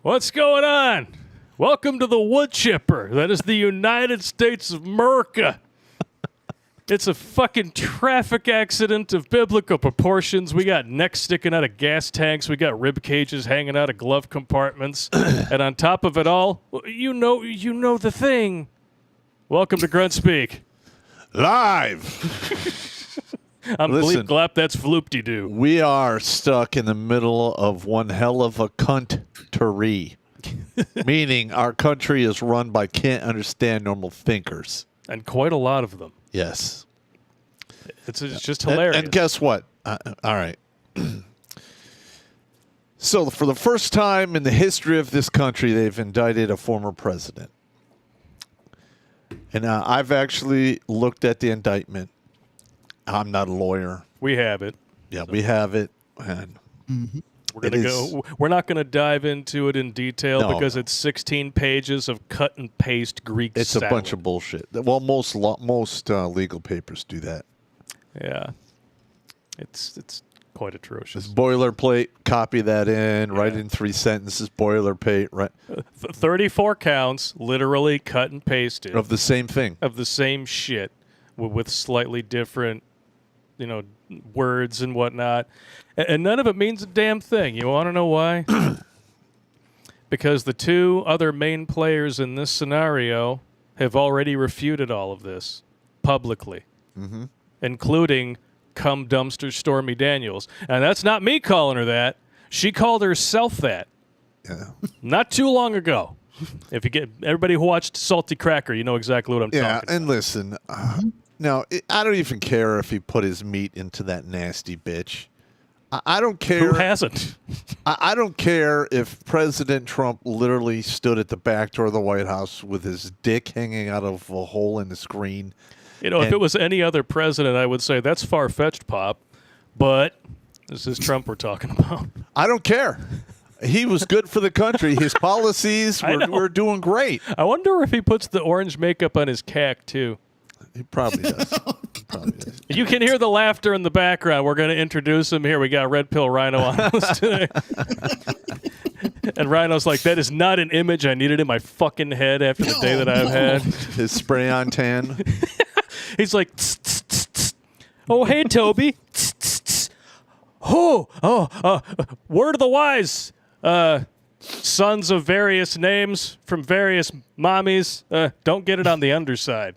What's going on? Welcome to the wood chipper. That is the United States of America. It's a fucking traffic accident of biblical proportions. We got necks sticking out of gas tanks. We got rib cages hanging out of glove compartments. And on top of it all, you know the thing. Welcome to Grunt Speak. Live. I'm Listen, glad that's floop-de-doo. We are stuck in the middle of one hell of a country. Meaning our country is run by can't understand normal thinkers. And quite a lot of them. Yes. It's just hilarious. And guess what? All right. So for the first time in the history of this country, they've indicted a former president. And I've actually looked at the indictment. I'm not a lawyer. We have it. Yeah, we have it. And we're not going to dive into it in detail because it's 16 pages of cut and paste Greek It's salad. a bunch of bullshit. Well, most legal papers do that. Yeah. It's quite atrocious. Boilerplate, copy that in, write in 3 sentences, boilerplate, right? 34 counts, literally cut and pasted. Of the same thing. Of the same shit with slightly different, words and whatnot. And none of it means a damn thing. You want to know why? Because the two other main players in this scenario have already refuted all of this publicly, including cum dumpster Stormy Daniels. And that's not me calling her that. She called herself that not too long ago. If you get everybody who watched Salty Cracker, you know exactly what I'm talking about. Yeah, and listen, now, I don't even care if he put his meat into that nasty bitch. I don't care. Who hasn't? I don't care if President Trump literally stood at the back door of the White House with his dick hanging out of a hole in the screen. If it was any other president, I would say that's far-fetched, Pop. But this is Trump we're talking about. I don't care. He was good for the country. His policies were doing great. I wonder if he puts the orange makeup on his cack, too. He probably does. You can hear the laughter in the background. We're going to introduce him here. We got Red Pill Rhino on us today. And Rhino's like, that is not an image I needed in my fucking head after the day that I've had. His spray-on tan. He's like, tss, tss, tss, tss. Oh, hey, Toby. Tss, tss, tss. Word of the wise. Sons of various names from various mommies. Don't get it on the underside.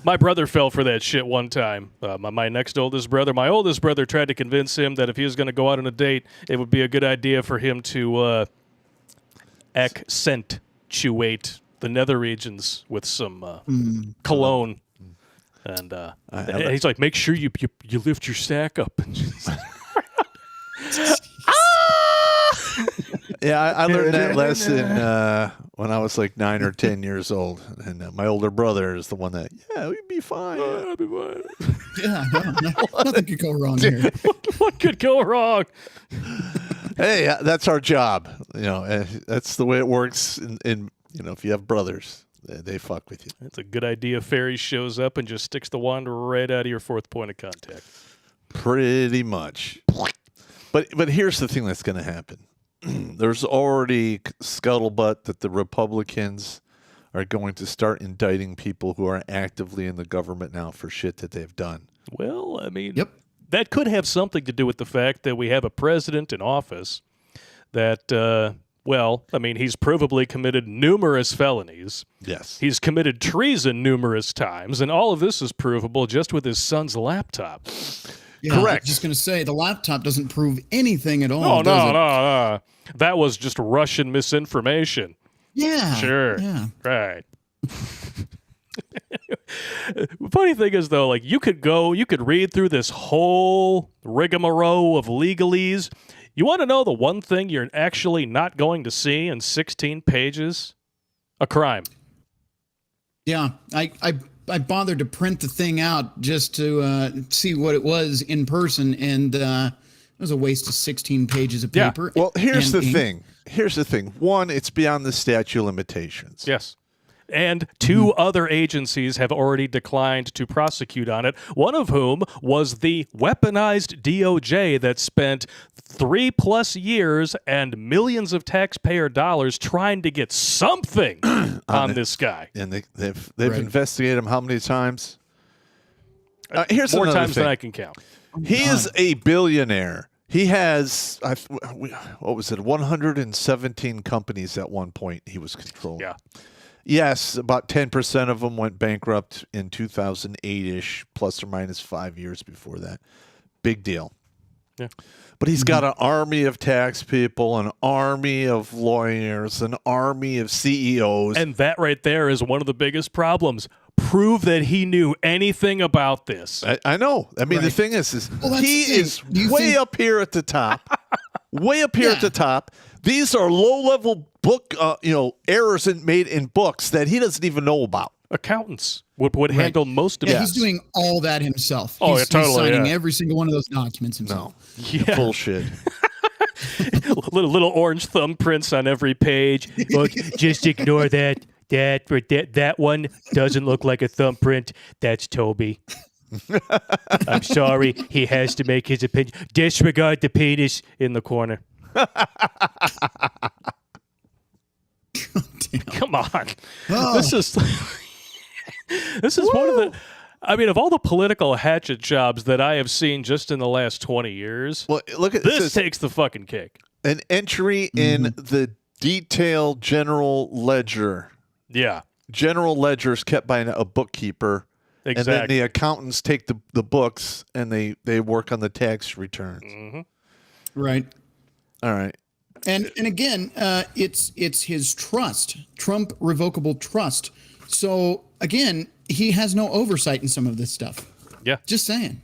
My brother fell for that shit one time. My next oldest brother. My oldest brother tried to convince him that if he was going to go out on a date, it would be a good idea for him to accentuate the nether regions with some cologne. And he's like, make sure you lift your sack up. Yeah, I learned that lesson when I was like 9 or 10 years old. And my older brother is the one that, we'd be fine. I'd be fine. Yeah, nothing could go wrong here. What could go wrong? Hey, that's our job. That's the way it works. In if you have brothers. They fuck with you. It's a good idea. Fairy shows up and just sticks the wand right out of your fourth point of contact. Pretty much. But here's the thing that's going to happen. There's already scuttlebutt that the Republicans are going to start indicting people who are actively in the government now for shit that they've done. Well, I mean, that could have something to do with the fact that we have a president in office that... he's provably committed numerous felonies. Yes. He's committed treason numerous times, and all of this is provable just with his son's laptop. Yeah, correct. I was just going to say, the laptop doesn't prove anything at all. Oh, no. That was just Russian misinformation. Yeah. Sure. Yeah. Right. Funny thing is, though, like you could read through this whole rigmarole of legalese. You want to know the one thing you're actually not going to see in 16 pages? A crime. Yeah, I bothered to print the thing out just to see what it was in person, and it was a waste of 16 pages of paper. Well, here's the thing. One, it's beyond the statute of limitations. Yes. And two other agencies have already declined to prosecute on it, one of whom was the weaponized DOJ that spent 3+ years and millions of taxpayer dollars trying to get something on this guy. And they've investigated him how many times? Here's more another times thing. than I can count. He is a billionaire. He has, 117 companies at one point he was controlling. Yeah. Yes, about 10% of them went bankrupt in 2008-ish, plus or minus 5 years before that. Big deal. Yeah. But he's got an army of tax people, an army of lawyers, an army of CEOs. And that right there is one of the biggest problems. Prove that he knew anything about this. I know. I mean, the thing is he is way up here at the top. Way up here at the top. These are low-level book, errors made in books that he doesn't even know about. Accountants would handle most of it. Yeah, he's doing all that himself. He's signing every single one of those documents himself. No. Yeah. Bullshit. little orange thumbprints on every page. Look, just ignore that. That one doesn't look like a thumbprint. That's Toby. I'm sorry. He has to make his opinion. Disregard the penis in the corner. Come on. Oh. This is one of the. I mean, of all the political hatchet jobs that I have seen just in the last 20 years, Well, look at this takes the fucking cake. an entry in the detailed general ledger. Yeah, General ledger is kept by a bookkeeper. And then exactly. the accountants take the books and they work on the tax returns. Mm-hmm. Right. All right. And again, it's his trust, Trump revocable trust. So again, he has no oversight in some of this stuff. Yeah. Just saying.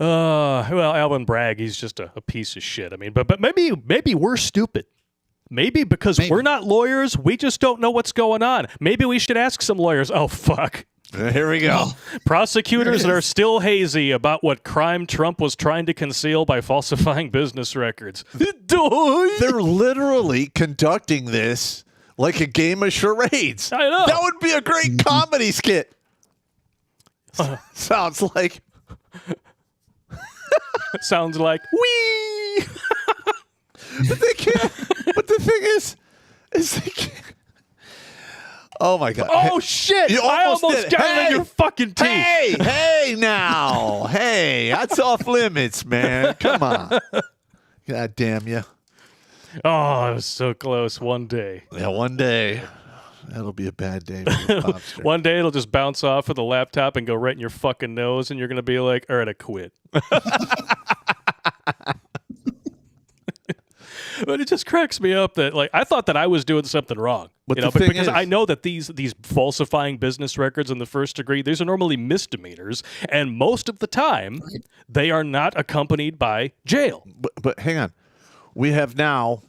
Well, Alvin Bragg, he's just a piece of shit. I mean, but maybe we're stupid. Maybe because we're not lawyers, we just don't know what's going on. Maybe we should ask some lawyers. Oh, fuck. Here we go. Prosecutors that are still hazy about what crime Trump was trying to conceal by falsifying business records. They're literally conducting this like a game of charades. I know. That would be a great comedy skit. Sounds like. Sounds like, wee! But they can't. But the thing is they can't. Oh my God! Oh shit! You I almost almost did. got it Hey! in your fucking teeth. Hey now, hey, that's off limits, man. Come on. God damn you. Oh, I was so close. One day. Yeah, one day that'll be a bad day for the popster. One day it'll just bounce off of the laptop and go right in your fucking nose, and you're gonna be like, "All right, I quit." But it just cracks me up that, like, I thought that I was doing something wrong. But you know, the thing because is- I know that these falsifying business records in the first degree, these are normally misdemeanors, and most of the time they are not accompanied by jail. But hang on. We have now,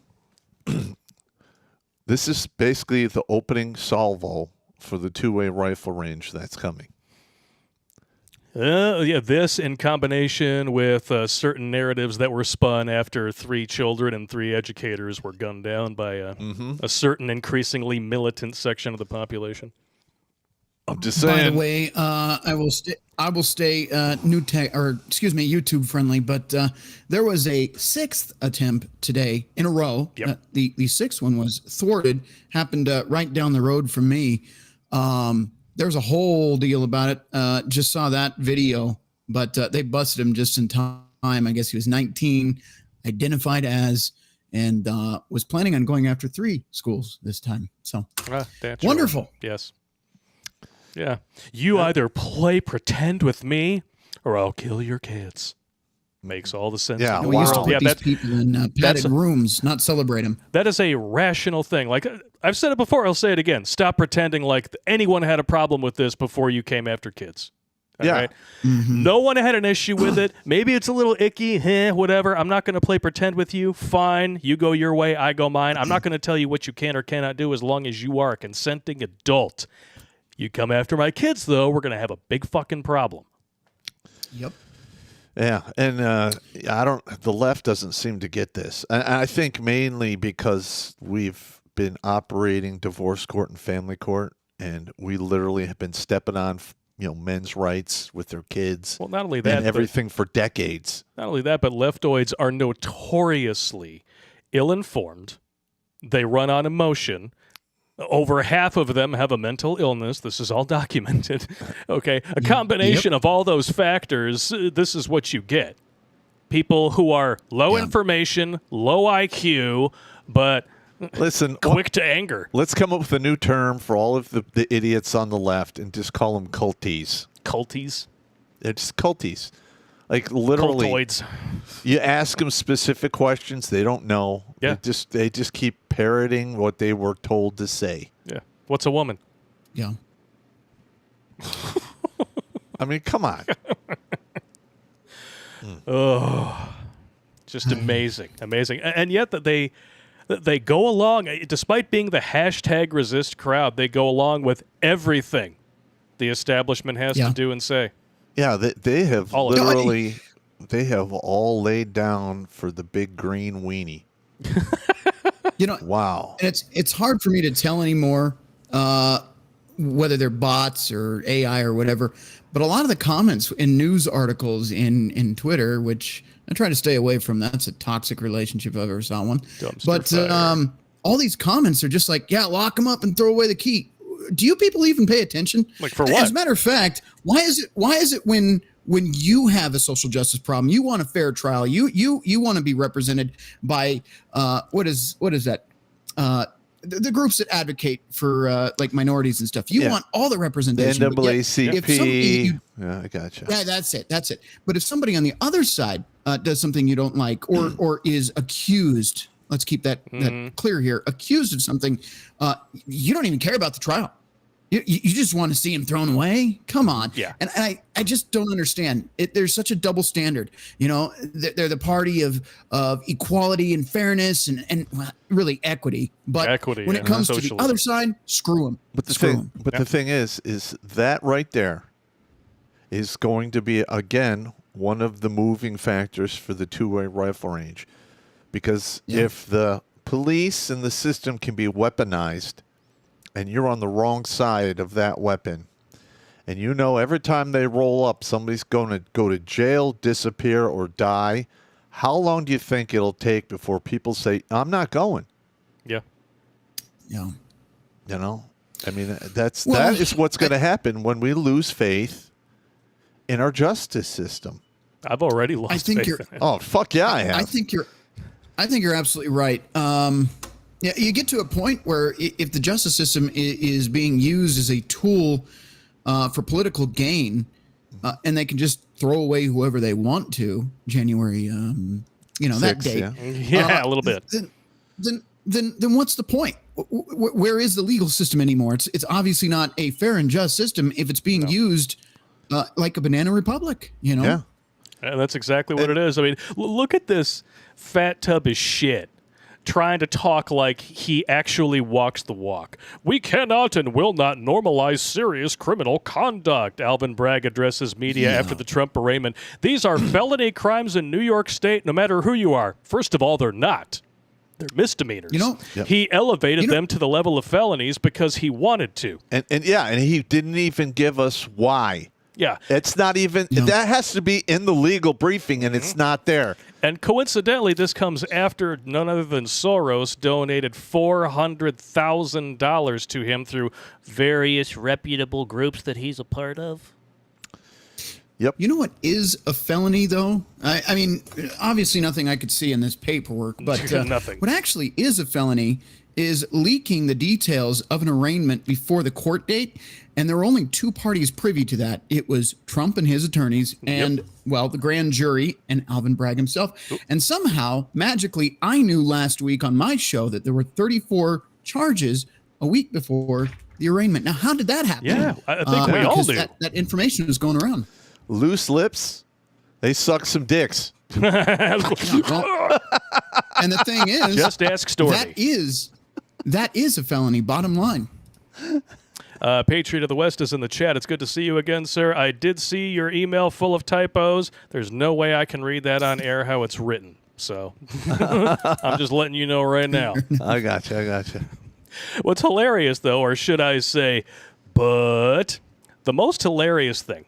this is basically the opening salvo for the two-way rifle range that's coming. Yeah, this in combination with certain narratives that were spun after 3 children and 3 educators were gunned down by a certain increasingly militant section of the population. I'm just By saying. the way, I will stay YouTube friendly, but there was a 6th attempt today in a row. Yep. The 6th one was thwarted, happened right down the road from me. There's a whole deal about it. Just saw that video, but they busted him just in time. I guess he was 19, identified as, and was planning on going after 3 schools this time. So That's wonderful. right. Yes. Yeah. You either play pretend with me or I'll kill your kids. Makes all the sense. Yeah, in the We used to world. put these people in that's padded rooms, not celebrate them. That is a rational thing. Like I've said it before, I'll say it again. Stop pretending like anyone had a problem with this before you came after kids. All Yeah. right? No one had an issue with it. Maybe it's a little icky, whatever. I'm not going to play pretend with you. Fine. You go your way, I go mine. I'm not going to tell you what you can or cannot do as long as you are a consenting adult. You come after my kids, though, we're going to have a big fucking problem. Yep. Yeah, and the left doesn't seem to get this. I think mainly because we've been operating divorce court and family court, and we literally have been stepping on, men's rights with their kids. Well, not only that, and everything for decades. Not only that, but leftoids are notoriously ill-informed. They run on emotion. Over half of them have a mental illness. This is all documented. Okay. A combination of all those factors, this is what you get. People who are low information, low IQ, but Listen, quick to anger. let's come up with a new term for all of the idiots on the left and just call them culties. Culties. It's culties. Like literally, Cultoids. you ask them specific questions, they don't know. Yeah. They just keep parroting what they were told to say. Yeah. What's a woman? Yeah. I mean, come on. Just amazing. Amazing. And yet that they go along, despite being the hashtag resist crowd, they go along with everything the establishment has to do and say. Yeah, they have All of it. literally, they have all laid down for the big green weenie. You know, Wow. and it's hard for me to tell anymore whether they're bots or AI or whatever. But a lot of the comments in news articles in Twitter, which I try to stay away from, that's a toxic relationship if I ever saw one. But all these comments are just like, yeah, lock them up and throw away the key. Do you people even pay attention? Like, for what? As a matter of fact, why is it when you have a social justice problem, you want a fair trial, you want to be represented by what is that? The groups that advocate for like minorities and stuff. You want all the representation. The NAACP. Yeah, I gotcha. Yeah, that's it. But if somebody on the other side does something you don't like, or is accused, let's keep that clear here, accused of something, you don't even care about the trial. You just want to see him thrown away? Come on. Yeah. And I just don't understand. There's such a double standard. You know, they're the party of equality and fairness and well, really equity. But when it comes to the other side, screw them. But the thing is that right there is going to be, again, one of the moving factors for the two-way rifle range. Because if the police and the system can be weaponized, and you're on the wrong side of that weapon, and you know every time they roll up, somebody's going to go to jail, disappear, or die, how long do you think it'll take before people say, I'm not going? Yeah. Yeah. You know? I mean, that is what's going to happen when we lose faith in our justice system. I've already lost faith in it. Oh, fuck yeah, I have. I think you're absolutely right. Yeah, you get to a point where if the justice system is being used as a tool for political gain, and they can just throw away whoever they want to, January, that date. Yeah, a little bit. Then what's the point? Where is the legal system anymore? It's obviously not a fair and just system if it's being used like a banana republic. You know. Yeah. And that's exactly what it is. I mean, look at this fat tub of shit trying to talk like he actually walks the walk. We cannot and will not normalize serious criminal conduct. Alvin Bragg addresses media after the Trump arraignment. These are felony crimes in New York State, no matter who you are. First of all, they're not. They're misdemeanors. He elevated them to the level of felonies because he wanted to. And he didn't even give us why. Yeah. It's not even, that has to be in the legal briefing, and it's not there. And coincidentally, this comes after none other than Soros donated $400,000 to him through various reputable groups that he's a part of. Yep. You know what is a felony, though? I mean, obviously nothing I could see in this paperwork, but nothing. What actually is a felony is leaking the details of an arraignment before the court date. And there were only two parties privy to that. It was Trump and his attorneys and, well, the grand jury and Alvin Bragg himself. Oop. And somehow, magically, I knew last week on my show that there were 34 charges a week before the arraignment. Now, how did that happen? Yeah, I think we all knew. That information was going around. Loose lips, they suck some dicks. And the thing is, just ask Stormy. That is a felony, bottom line. Patriot of the West is in the chat. It's good to see you again, sir. I did see your email full of typos. There's no way I can read that on air how it's written. So I'm just letting you know right now. I got you. What's hilarious, though, or should I say, but the most hilarious thing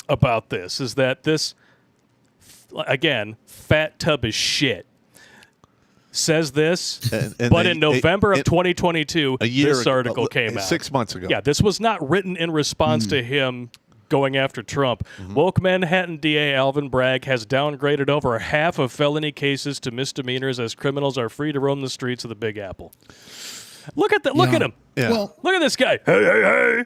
about this is that this, again, fat tub of shit, says this, but in November of 2022, this article came out. 6 months ago. Yeah, this was not written in response to him going after Trump. Woke Manhattan DA Alvin Bragg has downgraded over half of felony cases to misdemeanors as criminals are free to roam the streets of the Big Apple. Look at that! Look at him! Yeah. Well, look at this guy! Hey!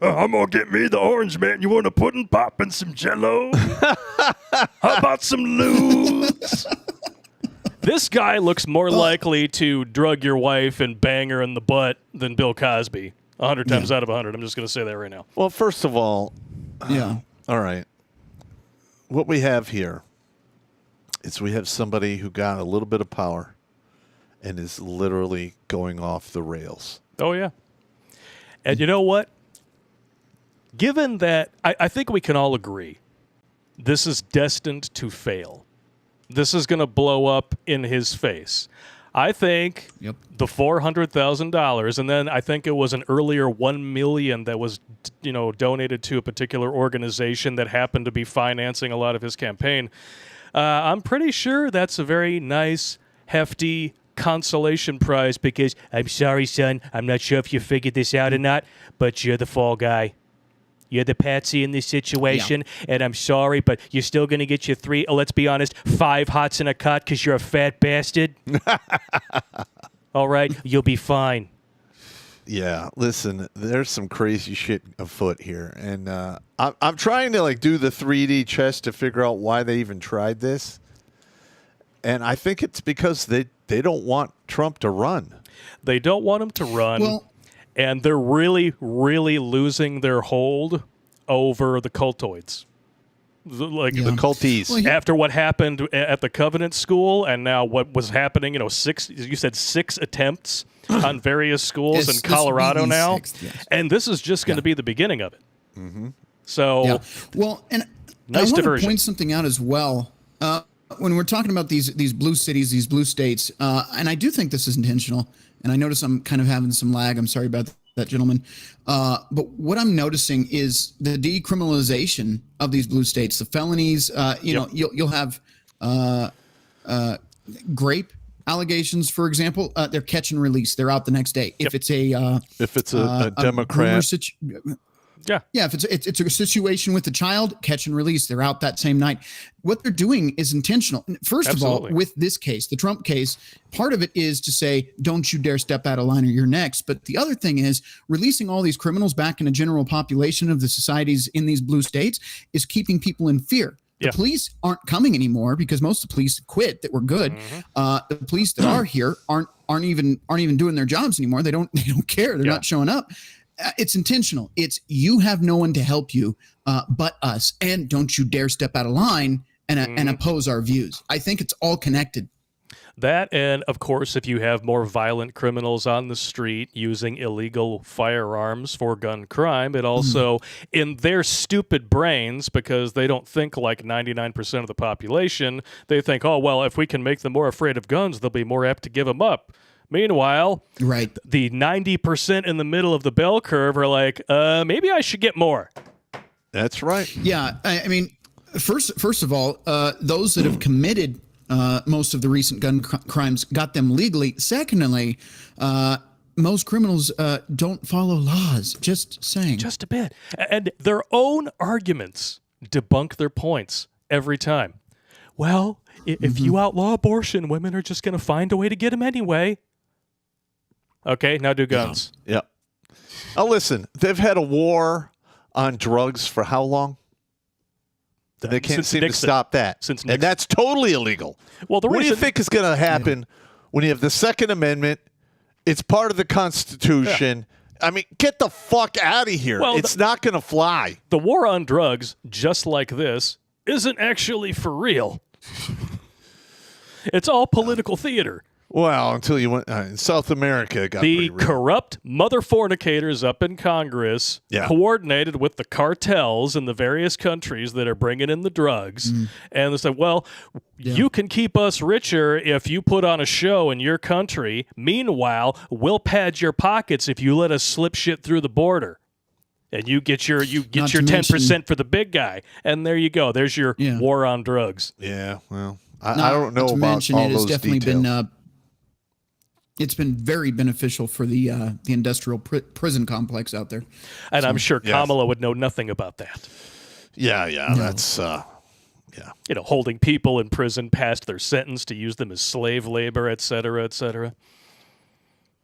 I'm gonna get me the orange man. You want a pudding pop and some Jello? How about some lubes? This guy looks more likely to drug your wife and bang her in the butt than Bill Cosby. 100 times out of 100. I'm just going to say that right now. Well, first of all, all right. What we have here is we have somebody who got a little bit of power and is literally going off the rails. Oh, yeah. And you know what? Given that, I think we can all agree, this is destined to fail. This is going to blow up in his face. I think Yep. the $400,000, and then I think it was an earlier $1 million that was, donated to a particular organization that happened to be financing a lot of his campaign. I'm pretty sure that's a very nice, hefty consolation prize because I'm sorry, son, I'm not sure if you figured this out or not, but you're the fall guy. You're the patsy in this situation, and I'm sorry, but you're still going to get your let's be honest, 5 hots in a cot because you're a fat bastard. All right, you'll be fine. Yeah, listen, there's some crazy shit afoot here, and I'm trying to do the 3D chess to figure out why they even tried this, and I think it's because they don't want Trump to run. They don't want him to run. Well, and they're really, really losing their hold over the cultoids. The culties. Well, after what happened at the Covenant School and now what was happening, you said 6 attempts on various schools in Colorado now. 6th, yes. And this is just going to be the beginning of it. Mm-hmm. So, well, and nice I want diversion. to point something out as well. When we're talking about these blue cities, these blue states, and I do think this is intentional, and I notice I'm kind of having some lag. I'm sorry about that, gentlemen. But what I'm noticing is the decriminalization of these blue states, the felonies. You'll have grape allegations, for example. They're catch and release. They're out the next day. If it's a Democrat. Yeah, if it's a situation with a child, catch and release, they're out that same night. What they're doing is intentional. First Absolutely. of all, with this case, the Trump case, part of it is to say, don't you dare step out of line or you're next. But the other thing is releasing all these criminals back in a general population of the societies in these blue states is keeping people in fear. The police aren't coming anymore because most of the police quit that were good. The police that are here aren't even doing their jobs anymore. They don't care. They're not showing up. It's intentional. It's you have no one to help you but us, and don't you dare step out of line and oppose our views. I think it's all connected. That, and of course, if you have more violent criminals on the street using illegal firearms for gun crime, it also, in their stupid brains, because they don't think like 99% of the population, they think, oh, well, if we can make them more afraid of guns, they'll be more apt to give them up. Meanwhile, the 90% in the middle of the bell curve are like, maybe I should get more. That's right. Yeah, I mean, first of all, those that have committed most of the recent gun crimes got them legally. Secondly, most criminals don't follow laws. Just saying. Just a bit. And their own arguments debunk their points every time. Well, if you outlaw abortion, women are just going to find a way to get them anyway. Okay, now do guns. Yeah. Now listen, they've had a war on drugs for how long? They can't seem to stop that. Since Nixon. And that's totally illegal. Well, what do you think is going to happen when you have the Second Amendment? It's part of the Constitution. Yeah. I mean, get the fuck out of here. Well, it's not going to fly. The war on drugs, just like this, isn't actually for real. It's all political theater. Well, until you went in South America, it got the corrupt mother fornicators up in Congress coordinated with the cartels in the various countries that are bringing in the drugs. And they said, well, you can keep us richer if you put on a show in your country. Meanwhile, we'll pad your pockets if you let us slip shit through the border. And you get your 10% for the big guy. And there you go. There's your war on drugs. Yeah, well, I don't know about all those details. It's been very beneficial for the industrial prison complex out there. And I'm sure Kamala would know nothing about that. Yeah, that's holding people in prison past their sentence to use them as slave labor, et cetera, et cetera.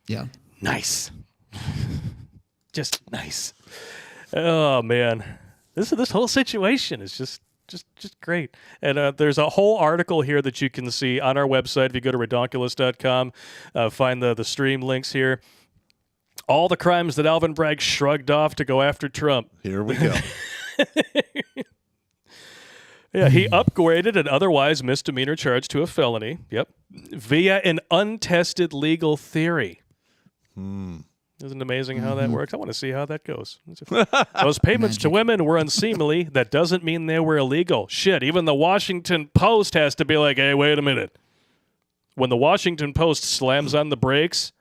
Yeah. Nice. Just nice. Oh man. This whole situation is just great. And there's a whole article here that you can see on our website. If you go to redonkulas.com, find the stream links here. All the crimes that Alvin Bragg shrugged off to go after Trump. Here we go. Yeah, he upgraded an otherwise misdemeanor charge to a felony. Yep. Via an untested legal theory. Isn't it amazing how that works? I want to see how that goes. Those payments to women were unseemly. That doesn't mean they were illegal. Shit, even the Washington Post has to be like, hey, wait a minute. When the Washington Post slams on the brakes,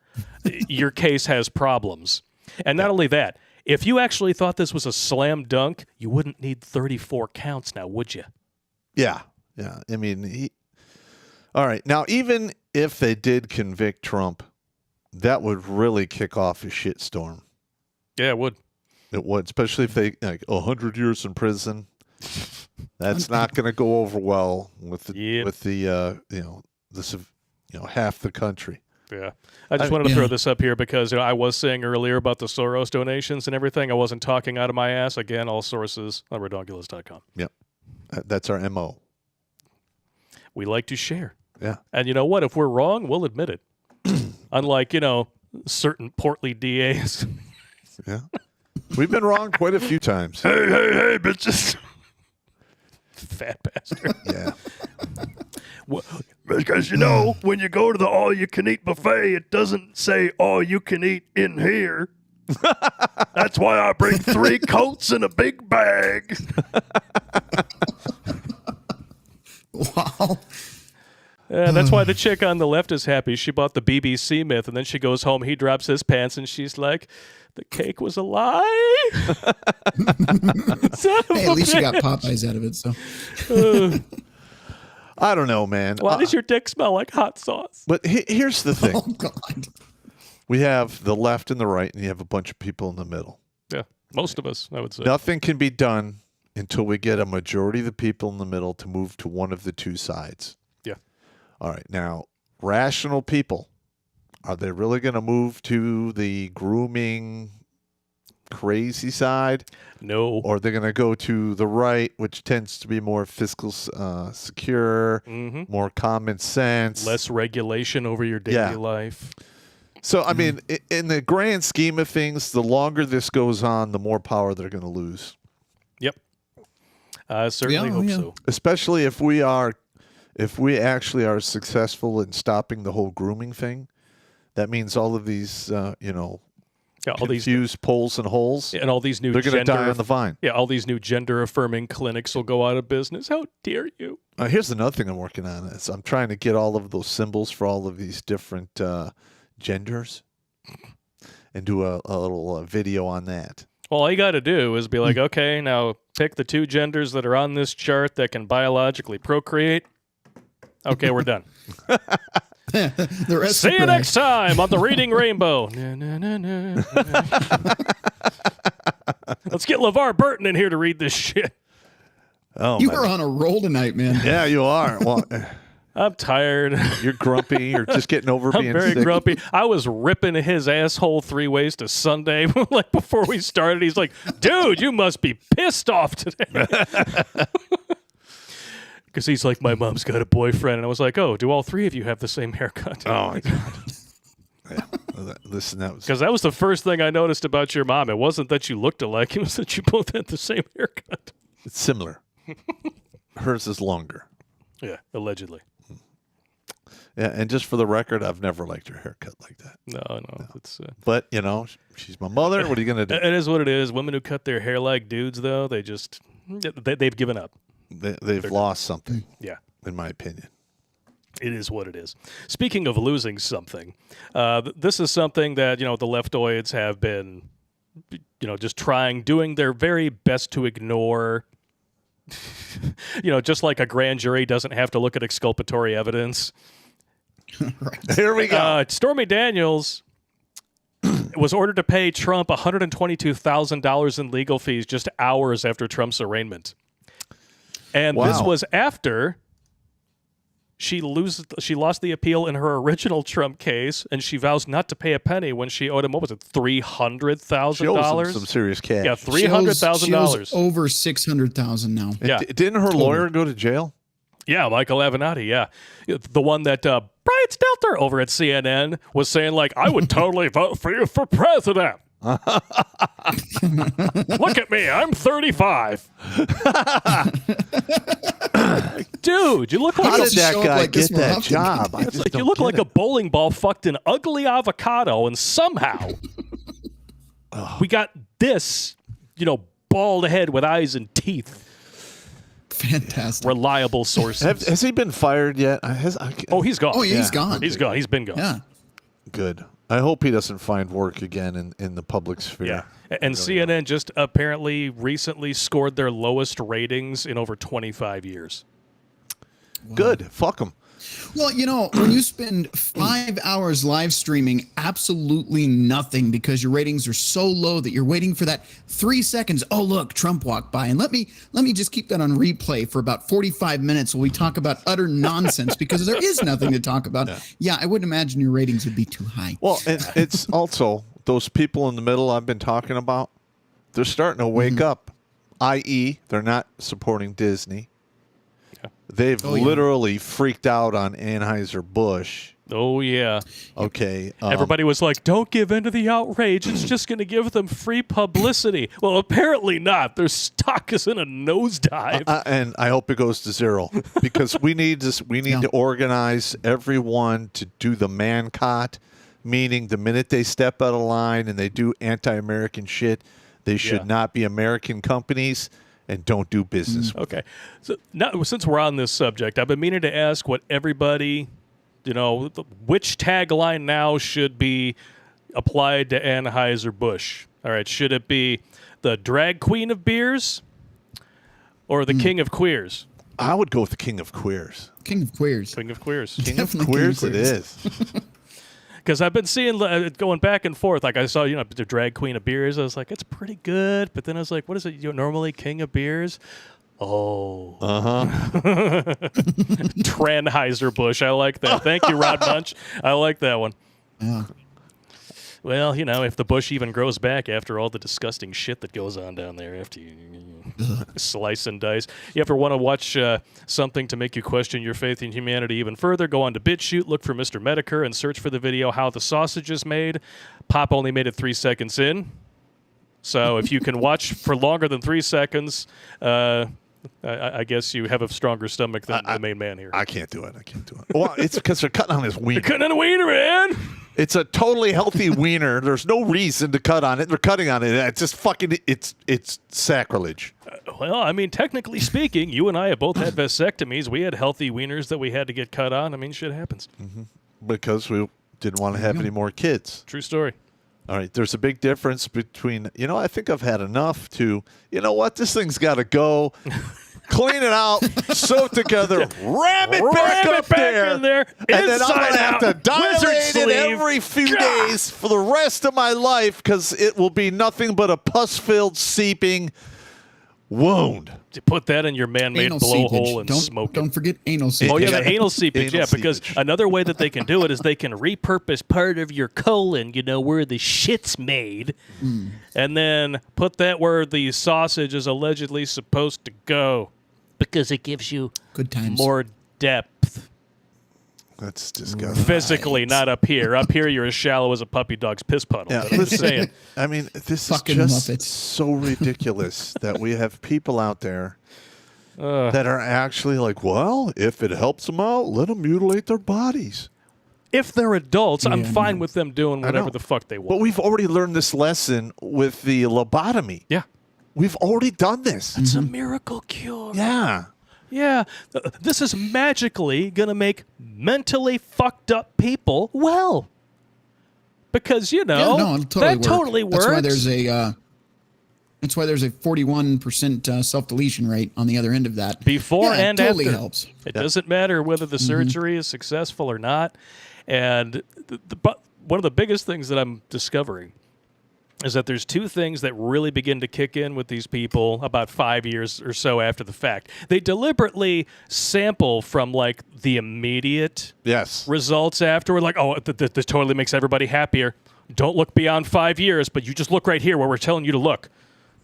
your case has problems. And not only that, if you actually thought this was a slam dunk, you wouldn't need 34 counts now, would you? Yeah. Yeah. I mean, all right. Now, even if they did convict Trump, that would really kick off a shitstorm. Yeah, it would. It would, especially if they 100 years in prison. That's not going to go over well with the half the country. Yeah. I just wanted to throw this up here because I was saying earlier about the Soros donations and everything. I wasn't talking out of my ass. Again, all sources on Redonkulas.com. Yep. That's our MO. We like to share. Yeah. And you know what? If we're wrong, we'll admit it. Unlike, certain portly DAs. Yeah. We've been wrong quite a few times. Hey, bitches. Fat bastard. Yeah. Well, because when you go to the all-you-can-eat buffet, it doesn't say all-you-can-eat in here. That's why I bring 3 coats in a big bag. Wow. Yeah, that's why the chick on the left is happy. She bought the BBC myth, and then she goes home. He drops his pants, and she's like, the cake was a lie? Hey, at least you got Popeyes out of it. So I don't know, man. Why does your dick smell like hot sauce? But here's the thing. Oh, God. We have the left and the right, and you have a bunch of people in the middle. Yeah, most of us, I would say. Nothing can be done until we get a majority of the people in the middle to move to one of the two sides. Yeah. All right. Now, rational people, are they really going to move to the grooming crazy side? No. Or they're going to go to the right, which tends to be more fiscal secure, more common sense. Less regulation over your daily life. So, I mean, in the grand scheme of things, the longer this goes on, the more power they're going to lose. Yep. I certainly hope so. Especially if we actually are successful in stopping the whole grooming thing. That means all of these, all these poles and holes, and all these new they're going to die on the vine. Yeah, all these new gender-affirming clinics will go out of business. How dare you? Here's another thing I'm working on. Is I'm trying to get all of those symbols for all of these different genders and do a little video on that. Well, all you got to do is be like, okay, now pick the 2 genders that are on this chart that can biologically procreate. Okay, we're done. The rest See you next time on the Reading Rainbow. Let's get LeVar Burton in here to read this shit. Oh, you are on a roll tonight, man. Yeah, you are. Well, I'm tired. You're grumpy. You're just getting over being I'm very sick. grumpy. I was ripping his asshole 3 ways to Sunday. Like before we started, he's like, dude, you must be pissed off today. Because he's like, my mom's got a boyfriend. And I was like, oh, do all 3 of you have the same haircut? Oh, my God. Yeah. Listen, because that was the first thing I noticed about your mom. It wasn't that you looked alike. It was that you both had the same haircut. It's similar. Hers is longer. Yeah, allegedly. Yeah, and just for the record, I've never liked her haircut like that. No. It's, but, she's my mother. What are you going to do? It is what it is. Women who cut their hair like dudes, though, they've given up. They've lost something. Yeah. In my opinion. It is what it is. Speaking of losing something, this is something that, the leftoids have been, just doing their very best to ignore. Just like a grand jury doesn't have to look at exculpatory evidence. Right. Here we go. Stormy Daniels was ordered to pay Trump $122,000 in legal fees just hours after Trump's arraignment. And this was after she lost the appeal in her original Trump case, and she vows not to pay a penny when she owed him, what was it, $300,000? She owes him some serious cash. Yeah, $300,000. Over $600,000 now. Yeah. Didn't her lawyer go to jail? Yeah, Michael Avenatti, yeah. The one that Brian Stelter over at CNN was saying, like, I would totally vote for you for president. Look at me, I'm 35. Dude, you look like How did that guy get that job? It's like you look like a bowling ball fucked an ugly avocado, and somehow we got this, bald head with eyes and teeth. Fantastic. reliable sources. Has he been fired yet? Oh, he's gone. Oh, yeah, he's gone. He's gone. He's been gone. Yeah. Good. I hope he doesn't find work again in the public sphere. Yeah. And CNN just apparently recently scored their lowest ratings in over 25 years. Wow. Good. Fuck him. Well, when you spend 5 hours live streaming absolutely nothing because your ratings are so low that you're waiting for that 3 seconds. Oh, look, Trump walked by. And let me just keep that on replay for about 45 minutes while we talk about utter nonsense because there is nothing to talk about. Yeah, I wouldn't imagine your ratings would be too high. Well, it's also those people in the middle I've been talking about. They're starting to wake up, i.e., they're not supporting Disney. They've literally freaked out on Anheuser-Busch. Oh, yeah. Okay. Everybody was like, don't give in to the outrage. It's just going to give them free publicity. Well, apparently not. Their stock is in a nosedive. And I hope it goes to zero because we need to organize everyone to do the man-cot, meaning the minute they step out of line and they do anti-American shit, they should not be American companies. And don't do business. Okay. So now, since we're on this subject, I've been meaning to ask what everybody, which tagline now should be applied to Anheuser-Busch? All right. Should it be the drag queen of beers or the king of queers? I would go with the king of queers. King of queers. King of queers. King of queers it is. Because I've been seeing going back and forth. Like I saw, the drag queen of beers. I was like, it's pretty good. But then I was like, what is it? Normally king of beers? Oh. Tranheiser-Busch. I like that. Thank you, Rod Munch. I like that one. Yeah. Well, if the bush even grows back after all the disgusting shit that goes on down there after you slice and dice. You ever want to watch something to make you question your faith in humanity even further? Go on to BitChute, look for Mr. Medicare, and search for the video How the Sausage is Made. Pop only made it 3 seconds in. So if you can watch for longer than 3 seconds, I guess you have a stronger stomach than the main man here. I can't do it. Well, it's because they're cutting on his wiener. They're cutting on a wiener, man! It's a totally healthy wiener. There's no reason to cut on it. They're cutting on it. It's just fucking, it's sacrilege. Well, I mean, technically speaking, you and I have both had vasectomies. We had healthy wieners that we had to get cut on. I mean, shit happens. Because we didn't want to have any more kids. True story. All right, there's a big difference between, I think I've had enough to, what, this thing's got to go. Clean it out, sew it together, ram it back up in there, and then I'm going to have to dilate Wizard it every few days for the rest of my life because it will be nothing but a pus-filled, seeping wound. To put that in your man-made blowhole and smoke it. Don't forget anal seepage. Oh, yeah, the anal seepage, Anal because seepage. another way that they can do it is they can repurpose part of your colon, where the shit's made, and then put that where the sausage is allegedly supposed to go because it gives you Good times. more depth. That's disgusting. Physically, not up here. Up here, you're as shallow as a puppy dog's piss puddle. Yeah, But I'm just saying. I mean, this Fucking is just Muppets. so ridiculous that we have people out there that are actually like, well, if it helps them out, let them mutilate their bodies. If they're adults, I'm Yeah, fine no. with them doing whatever know. the fuck they want. But we've already learned this lesson with the lobotomy. Yeah. We've already done this. It's a miracle cure. Yeah. Yeah. This is magically going to make mentally fucked up people well. Because, it'll that totally works. That's why there's a 41% self-deletion rate on the other end of that. Before Yeah, and it totally after. helps. It doesn't matter whether the surgery is successful or not. And but one of the biggest things that I'm discovering is that there's two things that really begin to kick in with these people about 5 years or so after the fact. They deliberately sample from like the immediate Yes. results afterward, like, oh, this totally makes everybody happier. Don't look beyond 5 years, but you just look right here where we're telling you to look.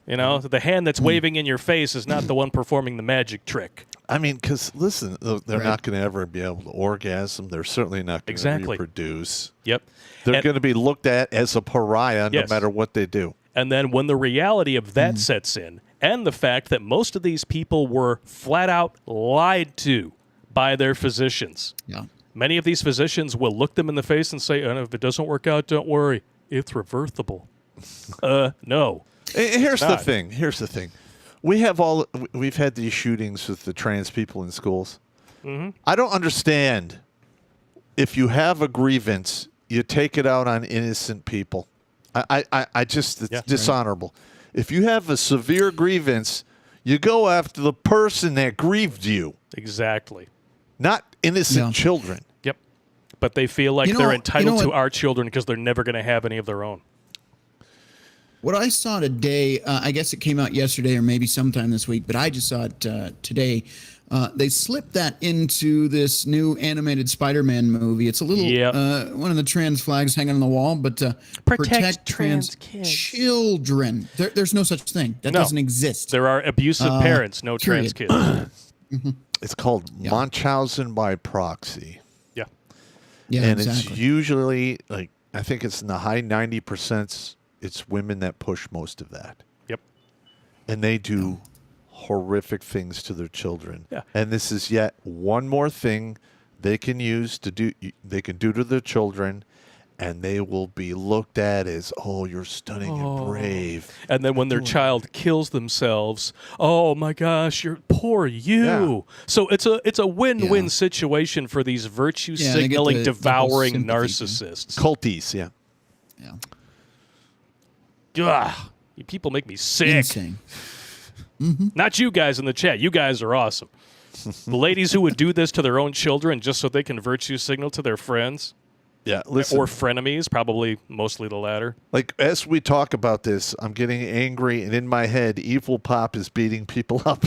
The hand that's waving in your face is not the one performing the magic trick. I mean, because, listen, they're not going to ever be able to orgasm. They're certainly not going to reproduce. Yep. They're going to be looked at as a pariah no Yes. matter what they do. And then when the reality of that sets in, and the fact that most of these people were flat out lied to by their physicians. Yeah. Many of these physicians will look them in the face and say, if it doesn't work out, don't worry. It's reversible. No. Here's the not. thing. we've had these shootings with the trans people in schools. Mm-hmm. I don't understand. If you have a grievance, you take it out on innocent people. I just, it's dishonorable. If you have a severe grievance, you go after the person that grieved you. Exactly. Not innocent children. Yep. But they feel like they're entitled to our children because they're never going to have any of their own. What I saw today, I guess it came out yesterday or maybe sometime this week, but I just saw it today. They slipped that into this new animated Spider-Man movie. It's a little one of the trans flags hanging on the wall, but protect trans kids. Children. There's no such thing. That doesn't exist. There are abusive parents, no trans kids. It's called Munchausen by proxy. Yeah. Yeah, and exactly. it's usually, like, I think it's in the high 90%. It's women that push most of that. Yep. And they do horrific things to their children. Yeah. And this is yet one more thing they can use to do to their children, and they will be looked at as, oh, you're stunning and brave. And then when their child kills themselves, oh my gosh, you're poor you. Yeah. So it's a win-win situation for these virtue signaling, devouring narcissists. Culties, yeah. Yeah. Ugh, you people make me sick. Insane. Not you guys in the chat. You guys are awesome. The ladies who would do this to their own children just so they can virtue signal to their friends. Yeah, listen. Or frenemies, probably mostly the latter. Like, as we talk about this, I'm getting angry, and in my head, Evil Pop is beating people up.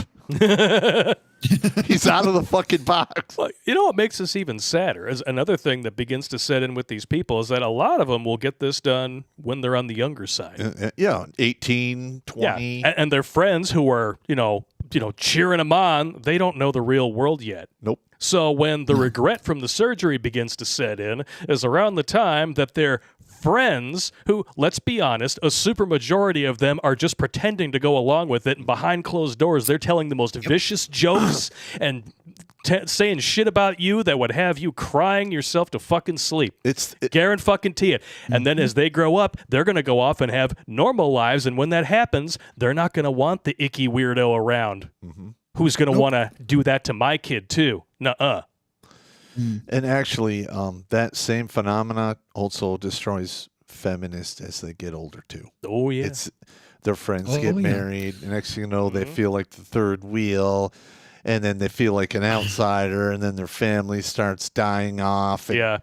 He's out of the fucking box. Well, you know what makes this even sadder is another thing that begins to set in with these people is that a lot of them will get this done when they're on the younger side. 18, 20. Yeah, and their friends who are, cheering them on, they don't know the real world yet. Nope. So when the regret from the surgery begins to set in is around the time that their friends who, let's be honest, a supermajority of them are just pretending to go along with it, and behind closed doors, they're telling the most vicious jokes and saying shit about you that would have you crying yourself to fucking sleep. Guarantee it. And then as they grow up, they're going to go off and have normal lives, and when that happens, they're not going to want the icky weirdo around who's going to want to do that to my kid too. Nuh-uh. And actually, that same phenomena also destroys feminists as they get older too. Oh yeah, their friends get married, and next thing you know, they feel like the third wheel, and then they feel like an outsider, and then their family starts dying off. And,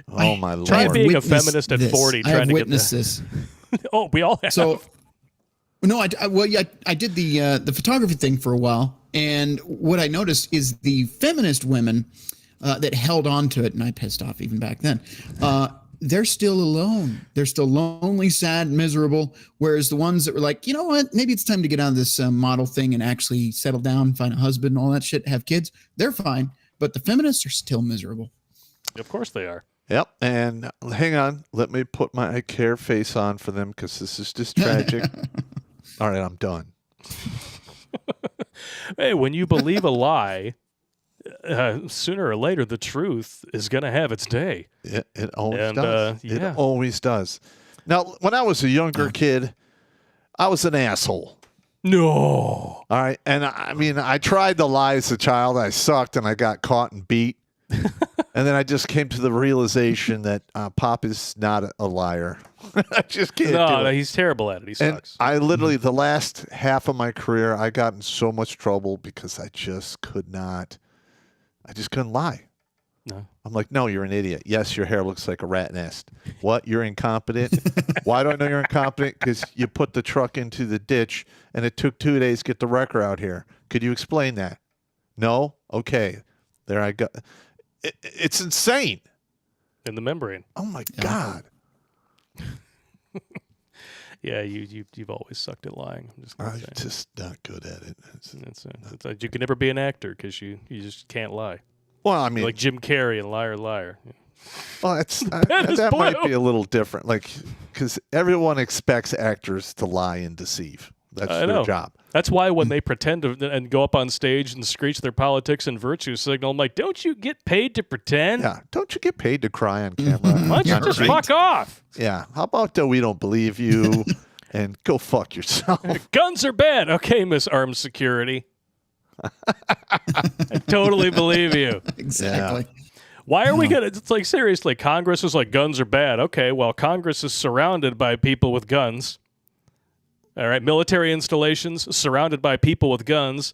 oh my Lord! Try being a feminist at 40. Trying to witnessed this. Oh, we all have. So, no, I did the photography thing for a while, and what I noticed is the feminist women that held on to it, and I pissed off even back then. They're still alone. They're still lonely, sad, miserable. Whereas the ones that were like, you know what, maybe it's time to get out of this model thing and actually settle down, find a husband, and all that shit, have kids. They're fine, but the feminists are still miserable. Of course they are. Yep. And hang on, let me put my care face on for them because this is just tragic. All right, I'm done. Hey, when you believe a lie, sooner or later, the truth is going to have its day. It always does. Yeah. It always does. Now, when I was a younger kid, I was an asshole. No. All right. And I mean, I tried to lie as a child. I sucked and I got caught and beat. And then I just came to the realization that Pop is not a liar. I just can't do it. No, he's terrible at it. He sucks. And I literally, the last half of my career, I got in so much trouble because I just couldn't lie. No. I'm like, no, you're an idiot. Yes, your hair looks like a rat nest. What? You're incompetent? Why do I know you're incompetent? Because you put the truck into the ditch and it took 2 days to get the wrecker out here. Could you explain that? No? Okay. There I go. It's insane. In the membrane. Oh, my God. Yeah, you've always sucked at lying. I'm just not good at it. It's like you can never be an actor because you just can't lie. Well, I mean, You're like Jim Carrey and Liar Liar. well, that might be a little different. Like, because everyone expects actors to lie and deceive. That's their job. That's why when they pretend to and go up on stage and screech their politics and virtue signal, I'm like, don't you get paid to pretend? Yeah. Don't you get paid to cry on camera? Why don't you just fuck off? Yeah. How about we don't believe you? and go fuck yourself. Guns are bad. Okay, Miss Armed Security. I totally believe you. Exactly. Why are we gonna? It's like, seriously, Congress is like, guns are bad. Okay, well, Congress is surrounded by people with guns. All right, military installations surrounded by people with guns.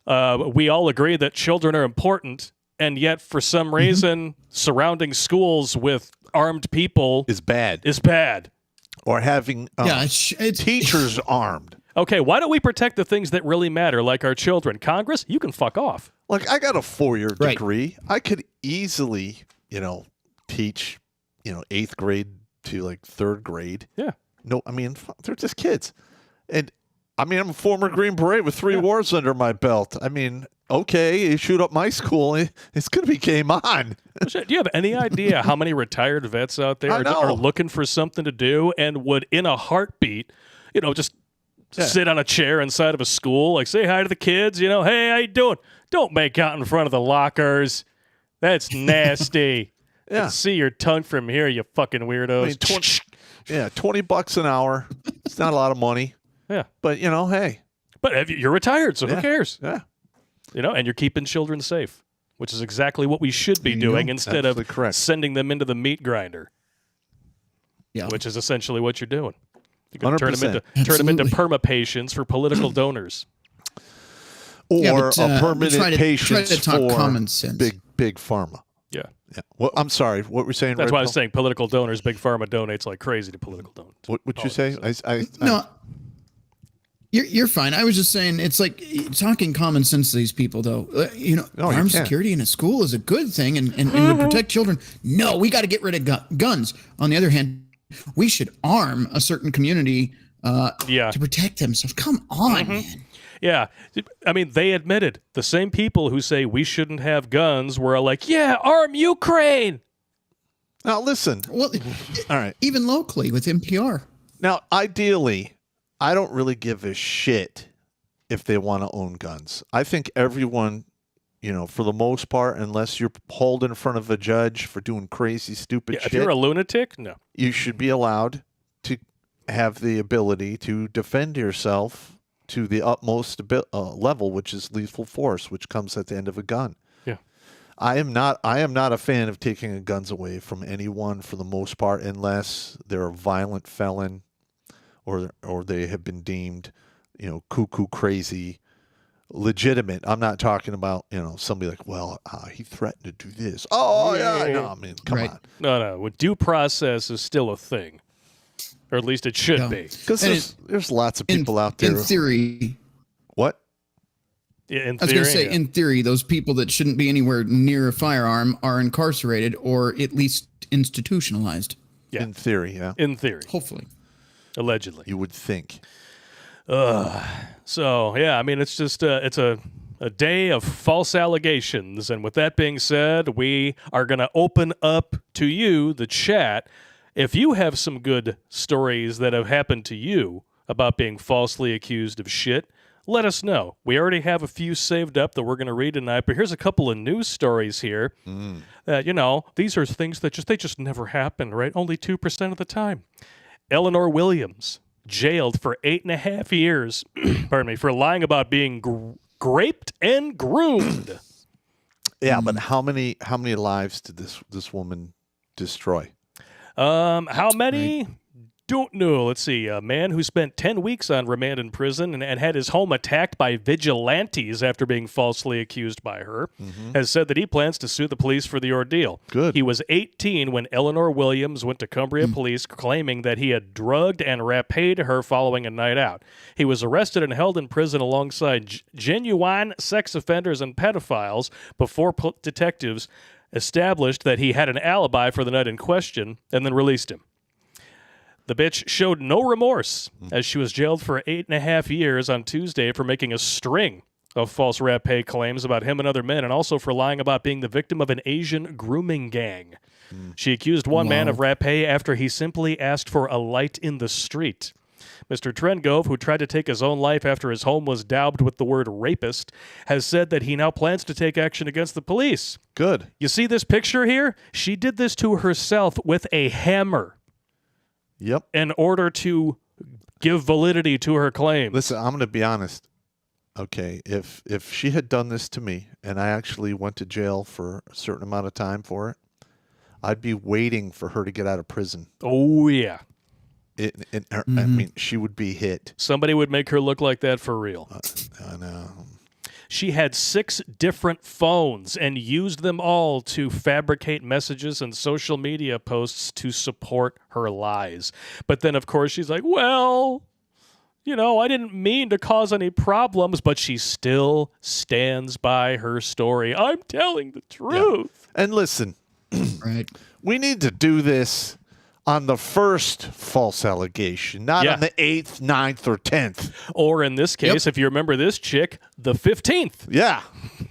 We all agree that children are important, and yet for some reason, surrounding schools with armed people Is bad. is bad. Or having It's teachers armed. Okay, why don't we protect the things that really matter, like our children? Congress, you can fuck off. Like, I got a 4-year Right. degree. I could easily, teach, 8th grade to like 3rd grade. Yeah. No, I mean, they're just kids. And I mean, I'm a former Green Beret with 3 wars under my belt. I mean, okay, you shoot up my school, it's going to be game on. Shit, do you have any idea how many retired vets out there I know. are looking for something to do and would, in a heartbeat, just sit on a chair inside of a school, like say hi to the kids, hey, how you doing? Don't make out in front of the lockers. That's nasty. I can see your tongue from here, you fucking weirdos. I mean, $20 an hour. It's not a lot of money. Yeah. But, hey. But you're retired, so who cares? Yeah. And you're keeping children safe, which is exactly what we should be doing instead of Absolutely correct. sending them into the meat grinder. Yeah. Which is essentially what you're doing. You're going to 100%. turn them into Absolutely. perma patients for political donors. Or but, a permanent try patience to talk for common sense. big pharma. Yeah. Yeah. Well, I'm sorry. What were you saying? That's Red why I was Pill? saying political donors, big pharma donates like crazy to political donors. What would you say? No, you're fine. I was just saying it's like talking common sense to these people, though. you Armed can't. security in a school is a good thing and would protect children. No, we got to get rid of guns. On the other hand, we should arm a certain community to protect themselves. Come on, man. Yeah. I mean, they admitted, the same people who say we shouldn't have guns were like, yeah, arm Ukraine. Now, listen. Well, All right. even locally with NPR. Now, ideally, I don't really give a shit if they want to own guns. I think everyone, for the most part, unless you're hauled in front of a judge for doing crazy, stupid shit, If you're a lunatic, no. you should be allowed to have the ability to defend yourself to the utmost level, which is lethal force, which comes at the end of a gun. Yeah. I am not a fan of taking guns away from anyone for the most part, unless they're a violent felon or they have been deemed, cuckoo crazy, legitimate. I'm not talking about, somebody like, well, he threatened to do this. Oh, yeah. No, I mean, come on. No. Well, due process is still a thing. Or at least it should be. Because there's lots of people out there. In theory. What? Yeah, in I was going to theory, say, in theory, those people that shouldn't be anywhere near a firearm are incarcerated or at least institutionalized. Yeah. In theory, yeah. In theory. Hopefully. Allegedly. You would think. So, yeah, I mean, it's just it's a day of false allegations. And with that being said, we are going to open up to you, the chat. If you have some good stories that have happened to you about being falsely accused of shit, let us know. We already have a few saved up that we're going to read tonight, but here's a couple of news stories here. These are things that they just never happen, right? Only 2% of the time. Eleanor Williams, jailed for 8.5 years, pardon me, for lying about being raped and groomed. Yeah, but how many lives did this woman destroy? How many? Don't know. Let's see. A man who spent 10 weeks on remand in prison and had his home attacked by vigilantes after being falsely accused by her has said that he plans to sue the police for the ordeal. Good. He was 18 when Eleanor Williams went to Cumbria police claiming that he had drugged and raped her following a night out. He was arrested and held in prison alongside genuine sex offenders and pedophiles before detectives established that he had an alibi for the night in question and then released him. The bitch showed no remorse as she was jailed for 8.5 years on Tuesday for making a string of false rape claims about him and other men, and also for lying about being the victim of an Asian grooming gang. She accused one man of rape after he simply asked for a light in the street. Mr. Trengove, who tried to take his own life after his home was daubed with the word rapist, has said that he now plans to take action against the police. Good. You see this picture here? She did this to herself with a hammer. Yep. In order to give validity to her claims. Listen, I'm going to be honest. Okay, if she had done this to me and I actually went to jail for a certain amount of time for it, I'd be waiting for her to get out of prison. Oh, yeah. I mean, she would be hit. Somebody would make her look like that for real. I know. She had 6 different phones and used them all to fabricate messages and social media posts to support her lies. But then, of course, she's like, well, you know, I didn't mean to cause any problems, but she still stands by her story. I'm telling the truth. Yeah. And listen, Right. we need to do this on the first false allegation, not on the 8th, 9th, or 10th. Or in this case, if you remember this chick, the 15th. Yeah.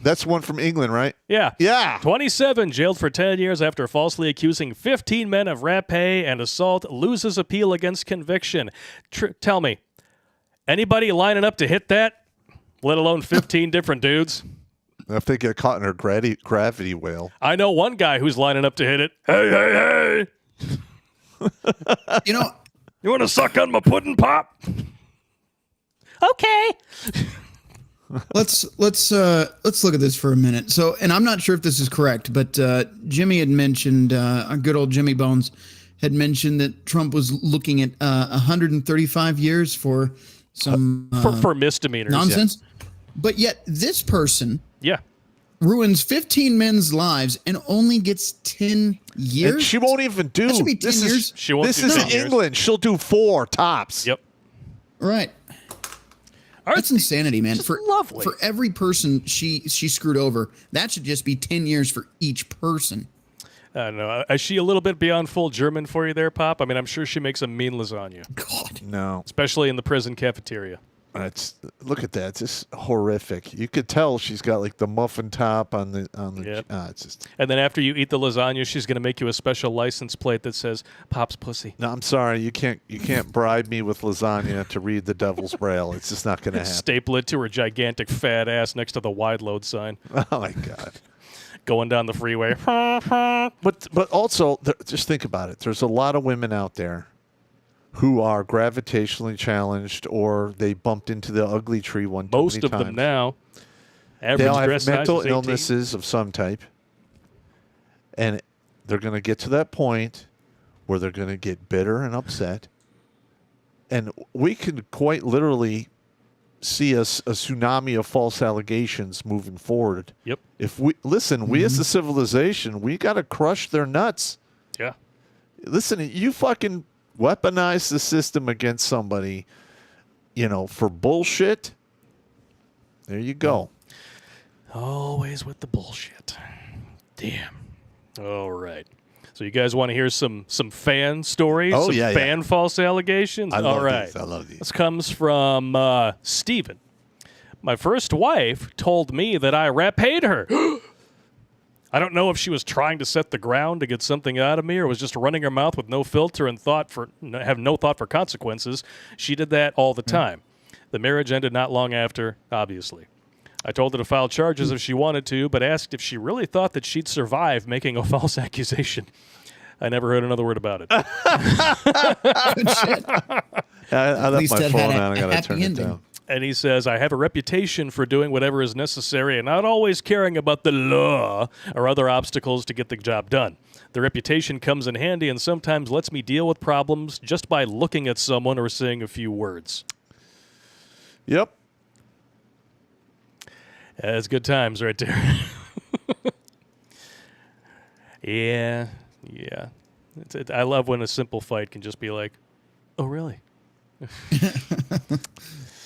That's one from England, right? Yeah. Yeah. 27, jailed for 10 years after falsely accusing 15 men of rapé and assault, loses appeal against conviction. Tell me, anybody lining up to hit that, let alone 15 different dudes? If they get caught in her gravity whale. I know one guy who's lining up to hit it. Hey, hey, hey. You know, You want to suck on my pudding pop? Okay. let's look at this for a minute. So, and I'm not sure if this is correct, but Jimmy had mentioned, our good old Jimmy Bones had mentioned that Trump was looking at 135 years for some For misdemeanors. nonsense. Yeah. But yet this person Yeah. ruins 15 men's lives and only gets 10 years. And she won't even do. That should be 10 years. She won't This do is 10 years. England. She'll do 4 tops. Yep. Right. That's insanity, man. Just lovely. For every person she screwed over, that should just be 10 years for each person. I don't know. Is she a little bit beyond full German for you there, Pop? I mean, I'm sure she makes a mean lasagna, God. No. especially in the prison cafeteria. Look at that. It's just horrific. You could tell she's got like the muffin top on the Yep. it's just And then after you eat the lasagna, she's going to make you a special license plate that says "Pop's pussy." No, I'm sorry. You can't bribe me with lasagna to read the Devil's Braille. It's just not going to happen. Staple it to her gigantic fat ass next to the wide load sign, Oh my God. going down the freeway. But also, just think about it. There's a lot of women out there who are gravitationally challenged, or they bumped into the ugly tree one too Most many of them times. now. They Average all dress have size mental is 18. illnesses of some type, and they're going to get to that point where they're going to get bitter and upset, and we can quite literally see a tsunami of false allegations moving forward. Yep. If we listen, we as a civilization, we got to crush their nuts. Yeah. Listen, you fucking weaponize the system against somebody, for bullshit. There you go. Always with the bullshit. Damn. All right. So you guys want to hear some fan stories? Oh, some yeah, fan false allegations? I All love right. these. I love these. This comes from Steven. My first wife told me that I raped her. I don't know if she was trying to set the ground to get something out of me or was just running her mouth with no filter and have no thought for consequences. She did that all the time. The marriage ended not long after, obviously. I told her to file charges if she wanted to, but asked if she really thought that she'd survive making a false accusation. I never heard another word about it. Good shit. I left least my that phone had a on. I got to happy turn it ending. down. And he says, I have a reputation for doing whatever is necessary and not always caring about the law or other obstacles to get the job done. The reputation comes in handy and sometimes lets me deal with problems just by looking at someone or saying a few words. Yep. That's good times right there. Yeah. I love when a simple fight can just be like, oh, really?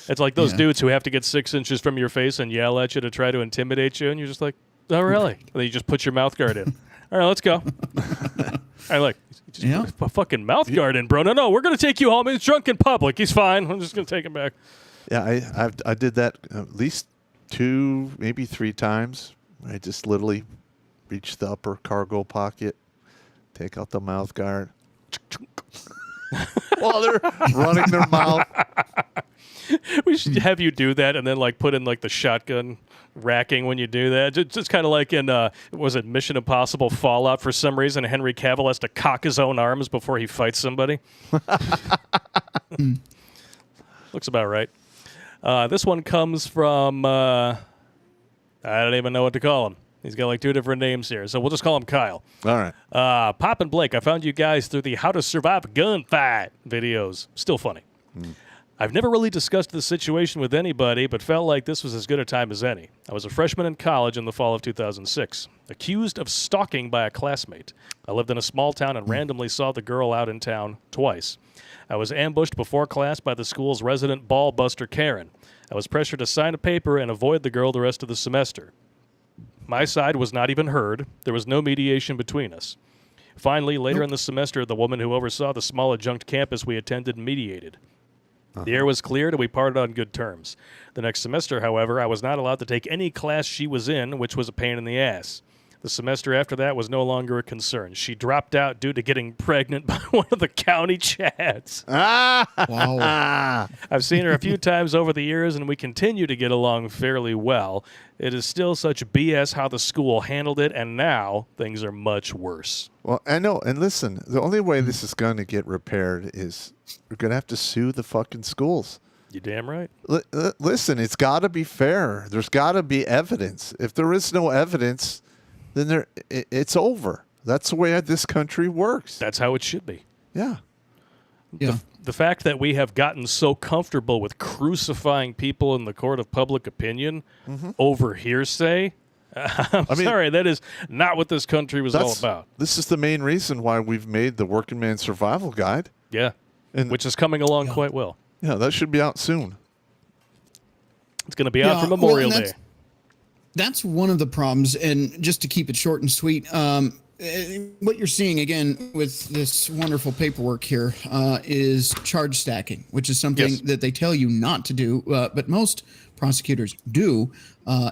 It's like those dudes who have to get 6 inches from your face and yell at you to try to intimidate you, and you're just like, oh, really? And then you just put your mouth guard in. All right, let's go. All right, look, just put a fucking mouth guard in, bro. No, we're going to take you home. He's drunk in public. He's fine. I'm just going to take him back. Yeah, I did that at least 2, maybe 3 times. I just literally reach the upper cargo pocket, take out the mouth guard, while they're running their mouth. We should have you do that and then like put in like the shotgun racking when you do that. Just kind of like in, was it Mission Impossible Fallout? For some reason, Henry Cavill has to cock his own arms before he fights somebody. Looks about right. This one comes from, I don't even know what to call him. He's got like 2 different names here, so we'll just call him Kyle. All right. Pop and Blake, I found you guys through the How to Survive a Gunfight videos. Still funny. I've never really discussed this situation with anybody, but felt like this was as good a time as any. I was a freshman in college in the fall of 2006, accused of stalking by a classmate. I lived in a small town and randomly saw the girl out in town twice. I was ambushed before class by the school's resident ball buster, Karen. I was pressured to sign a paper and avoid the girl the rest of the semester. My side was not even heard. There was no mediation between us. Finally, later in the semester, the woman who oversaw the small adjunct campus we attended mediated. The air was cleared and we parted on good terms. The next semester, however, I was not allowed to take any class she was in, which was a pain in the ass. The semester after that was no longer a concern. She dropped out due to getting pregnant by one of the county chads. Wow. I've seen her a few times over the years, and we continue to get along fairly well. It is still such BS how the school handled it, and now things are much worse. Well, I know. And listen, the only way this is going to get repaired is we're going to have to sue the fucking schools. You damn right. Listen, it's got to be fair. There's got to be evidence. If there is no evidence, then it's over. That's the way this country works. That's how it should be. Yeah. Yeah. The fact that we have gotten so comfortable with crucifying people in the court of public opinion over hearsay, sorry, that is not what this country was all about. This is the main reason why we've made the Working Man Survival Guide. Yeah, and which is coming along quite well. Yeah, that should be out soon. It's going to be out for Memorial Day. That's one of the problems, and just to keep it short and sweet, what you're seeing again with this wonderful paperwork here is charge stacking, which is something that they tell you not to do, but most prosecutors do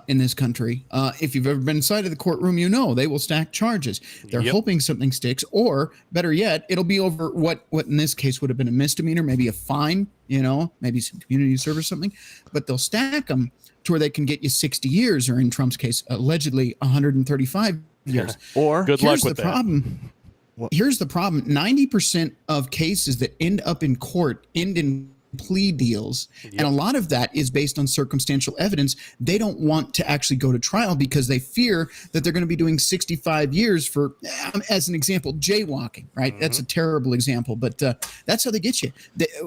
in this country. If you've ever been inside of the courtroom, you know they will stack charges. They're hoping something sticks, or better yet, it'll be over what in this case would have been a misdemeanor, maybe a fine, maybe some community service, something, but they'll stack them to where they can get you 60 years, or in Trump's case, allegedly 135 years. Or good luck with that. Here's the problem. 90% of cases that end up in court end in plea deals. And a lot of that is based on circumstantial evidence. They don't want to actually go to trial because they fear that they're going to be doing 65 years for, as an example, jaywalking, right? That's a terrible example, but that's how they get you.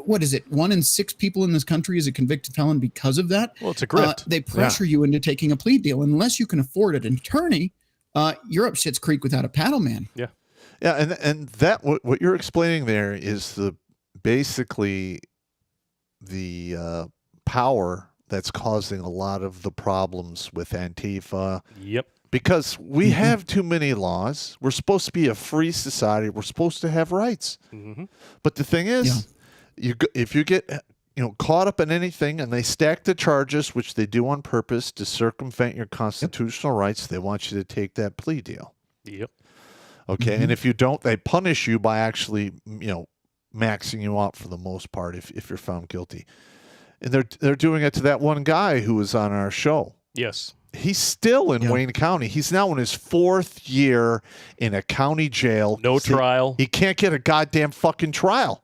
What is it? 1 in 6 people in this country is a convicted felon because of that. Well, it's a grift. They pressure you into taking a plea deal. Unless you can afford an attorney, you're up shit's creek without a paddle, man. Yeah, and that what you're explaining there is basically the power that's causing a lot of the problems with Antifa. Yep. Because we have too many laws. We're supposed to be a free society. We're supposed to have rights. But the thing is, if you get caught up in anything and they stack the charges, which they do on purpose to circumvent your constitutional rights, they want you to take that plea deal. Yep. Okay, and if you don't, they punish you by actually, maxing you out for the most part if you're found guilty. And they're doing it to that one guy who was on our show. Yes. He's still in Wayne County. He's now in his 4th year in a county jail. No trial. He can't get a goddamn fucking trial.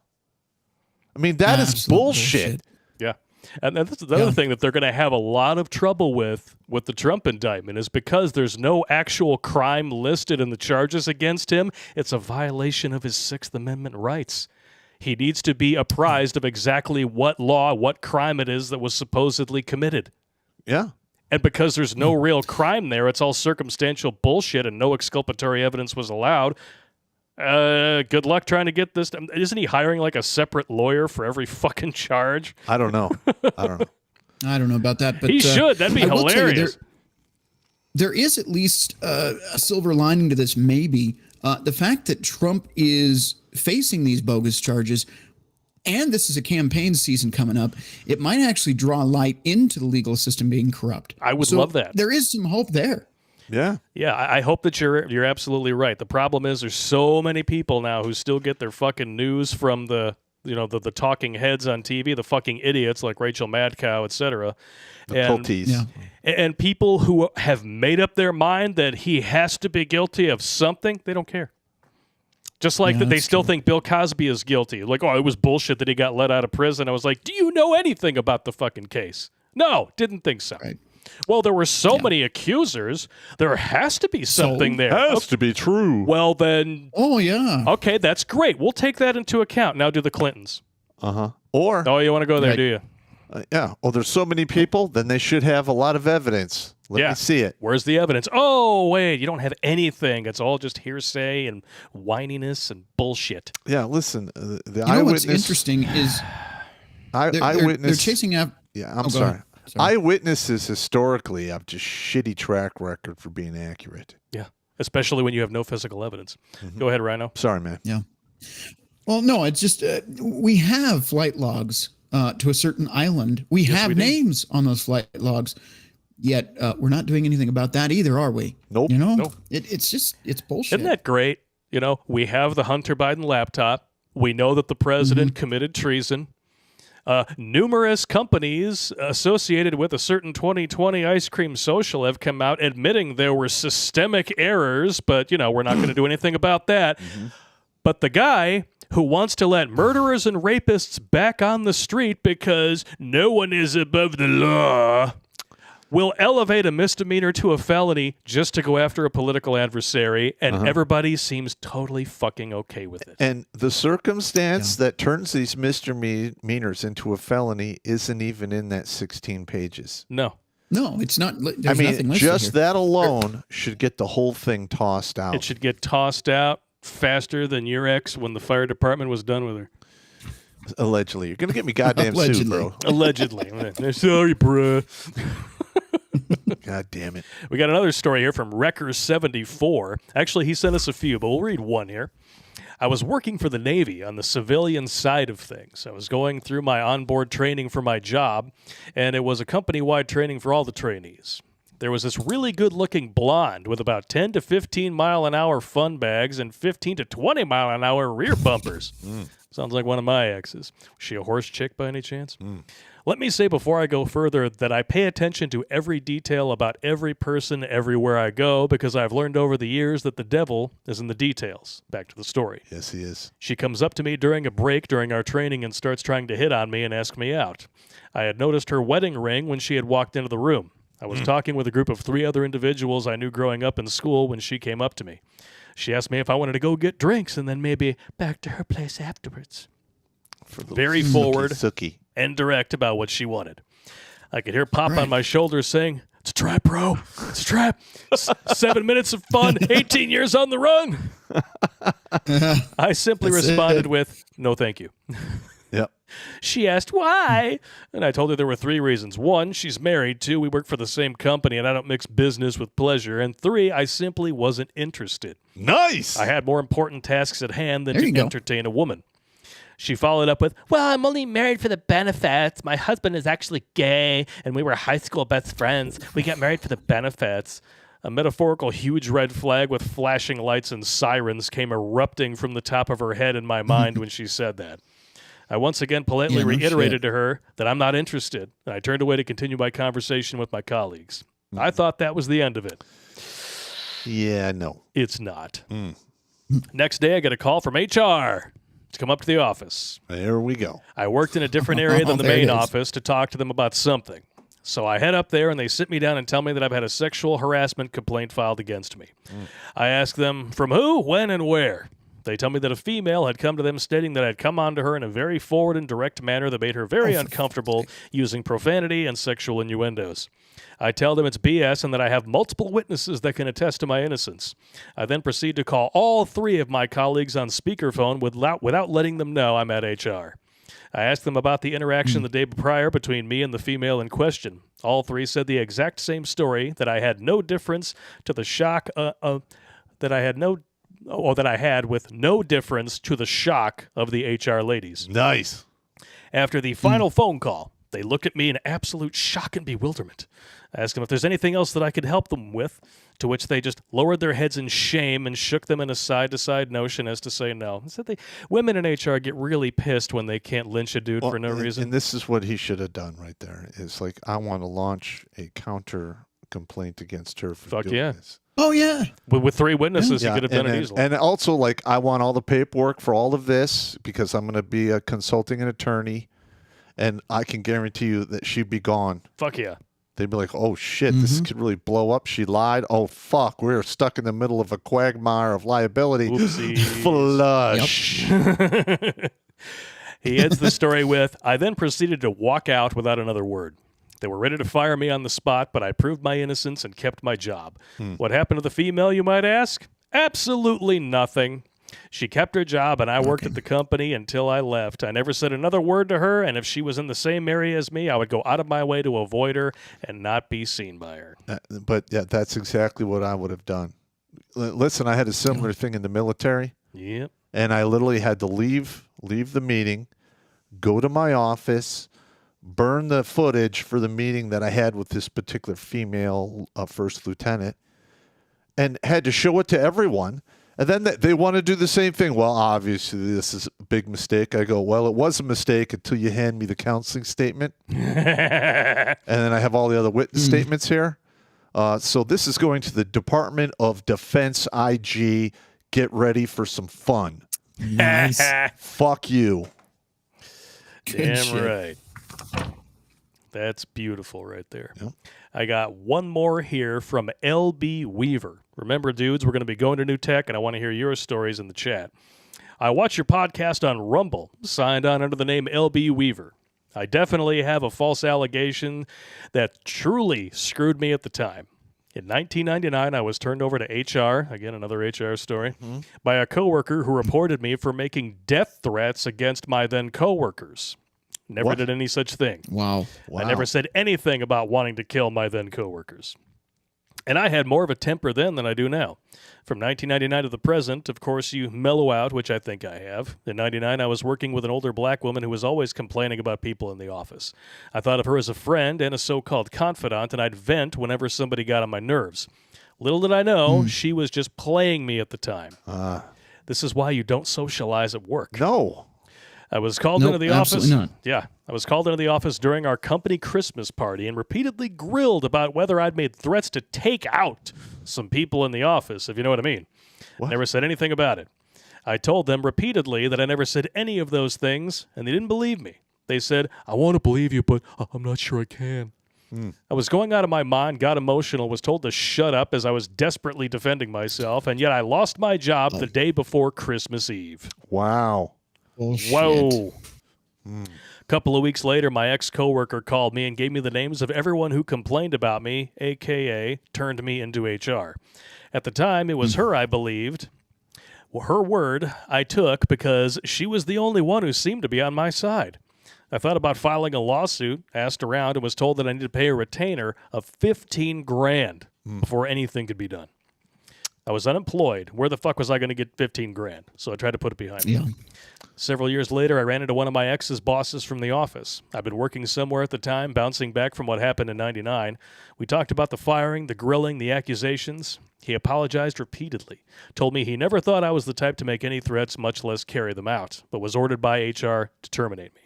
I mean, that is bullshit. Yeah. And that's the other thing that they're going to have a lot of trouble with the Trump indictment is because there's no actual crime listed in the charges against him. It's a violation of his 6th Amendment rights. He needs to be apprised of exactly what law, what crime it is that was supposedly committed. Yeah. And because there's no real crime there, it's all circumstantial bullshit and no exculpatory evidence was allowed. Good luck trying to get this. Isn't he hiring like a separate lawyer for every fucking charge? I don't know. I don't know about that, but he should. That'd be hilarious. There is at least a silver lining to this, maybe. The fact that Trump is facing these bogus charges, and this is a campaign season coming up, it might actually draw light into the legal system being corrupt. I would love that. There is some hope there. Yeah. Yeah, I hope that you're absolutely right. The problem is there's so many people now who still get their fucking news from the talking heads on TV, the fucking idiots like Rachel Madcow, etc. And people who have made up their mind that he has to be guilty of something, they don't care. Just like Yeah, that they that's still true. think Bill Cosby is guilty. Like, oh, it was bullshit that he got let out of prison. I was like, do you know anything about the fucking case? No, didn't think so. Right. Well, there were so many accusers. There has to be something there. Has to be true. Well, then, Oh yeah. okay, that's great. We'll take that into account. Now do the Clintons. Or Oh, you want to go there, Right. do you? yeah. Well, there's so many people. Then they should have a lot of evidence. Let me see it. Where's the evidence? Oh, wait, you don't have anything. It's all just hearsay and whininess and bullshit. Yeah. Listen, the You know what's eyewitness. interesting is they're Eyewitness. chasing after. Yeah, I'm Oh, go sorry. ahead. Sorry. Eyewitnesses historically have just shitty track record for being accurate. Yeah, especially when you have no physical evidence. Go ahead, Rhino. Sorry, man. Yeah. Well, no, it's just we have flight logs to a certain island. We have we do. names on those flight logs, yet we're not doing anything about that either, are we? Nope. You know, Nope. it's bullshit. Isn't that great? You know, we have the Hunter Biden laptop. We know that the president committed treason. Numerous companies associated with a certain 2020 ice cream social have come out admitting there were systemic errors, but, you know, we're not going to do anything about that. But the guy who wants to let murderers and rapists back on the street because no one is above the law will elevate a misdemeanor to a felony just to go after a political adversary, and everybody seems totally fucking okay with it. And the circumstance that turns these misdemeanors into a felony isn't even in that 16 pages. No. No, it's not. There's I nothing mean, listed just here. that alone should get the whole thing tossed out. It should get tossed out faster than your ex when the fire department was done with her. Allegedly. You're going to get me goddamn sued, Allegedly. bro. Allegedly. Sorry, bruh. God damn it. We got another story here from Wrecker74. Actually, he sent us a few, but we'll read one here. I was working for the Navy on the civilian side of things. I was going through my onboard training for my job, and it was a company-wide training for all the trainees. There was this really good-looking blonde with about 10 to 15 mile-an-hour fun bags and 15 to 20 mile-an-hour rear bumpers. Sounds like one of my exes. Was she a horse chick by any chance? Let me say before I go further that I pay attention to every detail about every person everywhere I go because I've learned over the years that the devil is in the details. Back to the story. Yes, he is. She comes up to me during a break during our training and starts trying to hit on me and ask me out. I had noticed her wedding ring when she had walked into the room. I was talking with a group of 3 other individuals I knew growing up in school when she came up to me. She asked me if I wanted to go get drinks and then maybe back to her place afterwards. Very forward Sookie. and direct about what she wanted. I could hear Pop on my shoulder saying, "It's a trap, bro. It's a trap. 7 minutes of fun, 18 years on the run." I simply That's responded it. with, "No, thank you." Yep. She asked why, and I told her there were 3 reasons. 1, she's married. 2, we work for the same company, and I don't mix business with pleasure. And 3, I simply wasn't interested. Nice. I had more important tasks at hand than There to you go. entertain a woman. She followed up with, "Well, I'm only married for the benefits. My husband is actually gay, and we were high school best friends. We got married for the benefits." A metaphorical huge red flag with flashing lights and sirens came erupting from the top of her head in my mind when she said that. I once again politely Yeah, no reiterated shit. to her that I'm not interested, and I turned away to continue my conversation with my colleagues. I thought that was the end of it. Yeah, no. It's not. Next day, I get a call from HR to come up to the office. There we go. I worked in a different area than the There it main is. office to talk to them about something. So I head up there and they sit me down and tell me that I've had a sexual harassment complaint filed against me. I ask them from who, when, and where. They tell me that a female had come to them stating that I'd come on to her in a very forward and direct manner that made her very uncomfortable using profanity and sexual innuendos. I tell them it's BS and that I have multiple witnesses that can attest to my innocence. I then proceed to call all 3 of my colleagues on speakerphone without letting them know I'm at HR. I asked them about the interaction the day prior between me and the female in question. All 3 said the exact same story, that I had no difference to the shock that I had with no difference to the shock of the HR ladies. Nice. After the final phone call, they looked at me in absolute shock and bewilderment. I asked them if there's anything else that I could help them with, to which they just lowered their heads in shame and shook them in a side-to-side notion as to say no. I said women in HR get really pissed when they can't lynch a dude for no reason. And this is what he should have done right there. It's like, I want to launch a counter complaint against her for Fuck doing yeah. this. Oh yeah. With 3 witnesses, you Yeah, could have done and it then- easily. And also, like, I want all the paperwork for all of this because I'm going to be consulting an attorney, and I can guarantee you that she'd be gone. Fuck yeah. They'd be like, oh, shit, this could really blow up. She lied. Oh, fuck, we're stuck in the middle of a quagmire of liability. Oopsies. Flush. He ends the story with, I then proceeded to walk out without another word. They were ready to fire me on the spot, but I proved my innocence and kept my job. What happened to the female, you might ask? Absolutely nothing. She kept her job, and I worked at the company until I left. I never said another word to her, and if she was in the same area as me, I would go out of my way to avoid her and not be seen by her. But, yeah, that's exactly what I would have done. Listen, I had a similar thing in the military, Yep. and I literally had to leave the meeting, go to my office, burn the footage for the meeting that I had with this particular female first lieutenant, and had to show it to everyone. And then they want to do the same thing. Well, obviously, this is a big mistake. I go, well, it was a mistake until you hand me the counseling statement. And then I have all the other witness statements here. So this is going to the Department of Defense IG. Get ready for some fun. Nice. Fuck you. Good Damn shit. right. That's beautiful right there. Yep. I got one more here from LB Weaver. Remember, dudes, we're going to be going to new tech, and I want to hear your stories in the chat. I watch your podcast on Rumble, signed on under the name LB Weaver. I definitely have a false allegation that truly screwed me at the time. In 1999, I was turned over to HR, again, another HR story, by a coworker who reported me for making death threats against my then coworkers. Never What? did any such thing. Wow. I never said anything about wanting to kill my then coworkers. And I had more of a temper then than I do now. From 1999 to the present, of course, you mellow out, which I think I have. In 99, I was working with an older black woman who was always complaining about people in the office. I thought of her as a friend and a so-called confidant, and I'd vent whenever somebody got on my nerves. Little did I know, she was just playing me at the time. This is why you don't socialize at work. No. I was called Nope, into the office. absolutely not. Yeah, I was called into the office during our company Christmas party and repeatedly grilled about whether I'd made threats to take out some people in the office, if you know what I mean. What? Never said anything about it. I told them repeatedly that I never said any of those things, and they didn't believe me. They said, I want to believe you, but I'm not sure I can. I was going out of my mind, got emotional, was told to shut up as I was desperately defending myself, and yet I lost my job the day before Christmas Eve. Wow. Bullshit. Whoa. A couple of weeks later, my ex-coworker called me and gave me the names of everyone who complained about me, a.k.a. turned me into HR. At the time, it was her I believed. Well, her word I took because she was the only one who seemed to be on my side. I thought about filing a lawsuit, asked around, and was told that I needed to pay a retainer of $15,000 before anything could be done. I was unemployed. Where the fuck was I going to get $15,000? So I tried to put it behind me. Yeah. Several years later, I ran into one of my ex's bosses from the office. I'd been working somewhere at the time, bouncing back from what happened in 99. We talked about the firing, the grilling, the accusations. He apologized repeatedly, told me he never thought I was the type to make any threats, much less carry them out, but was ordered by HR to terminate me.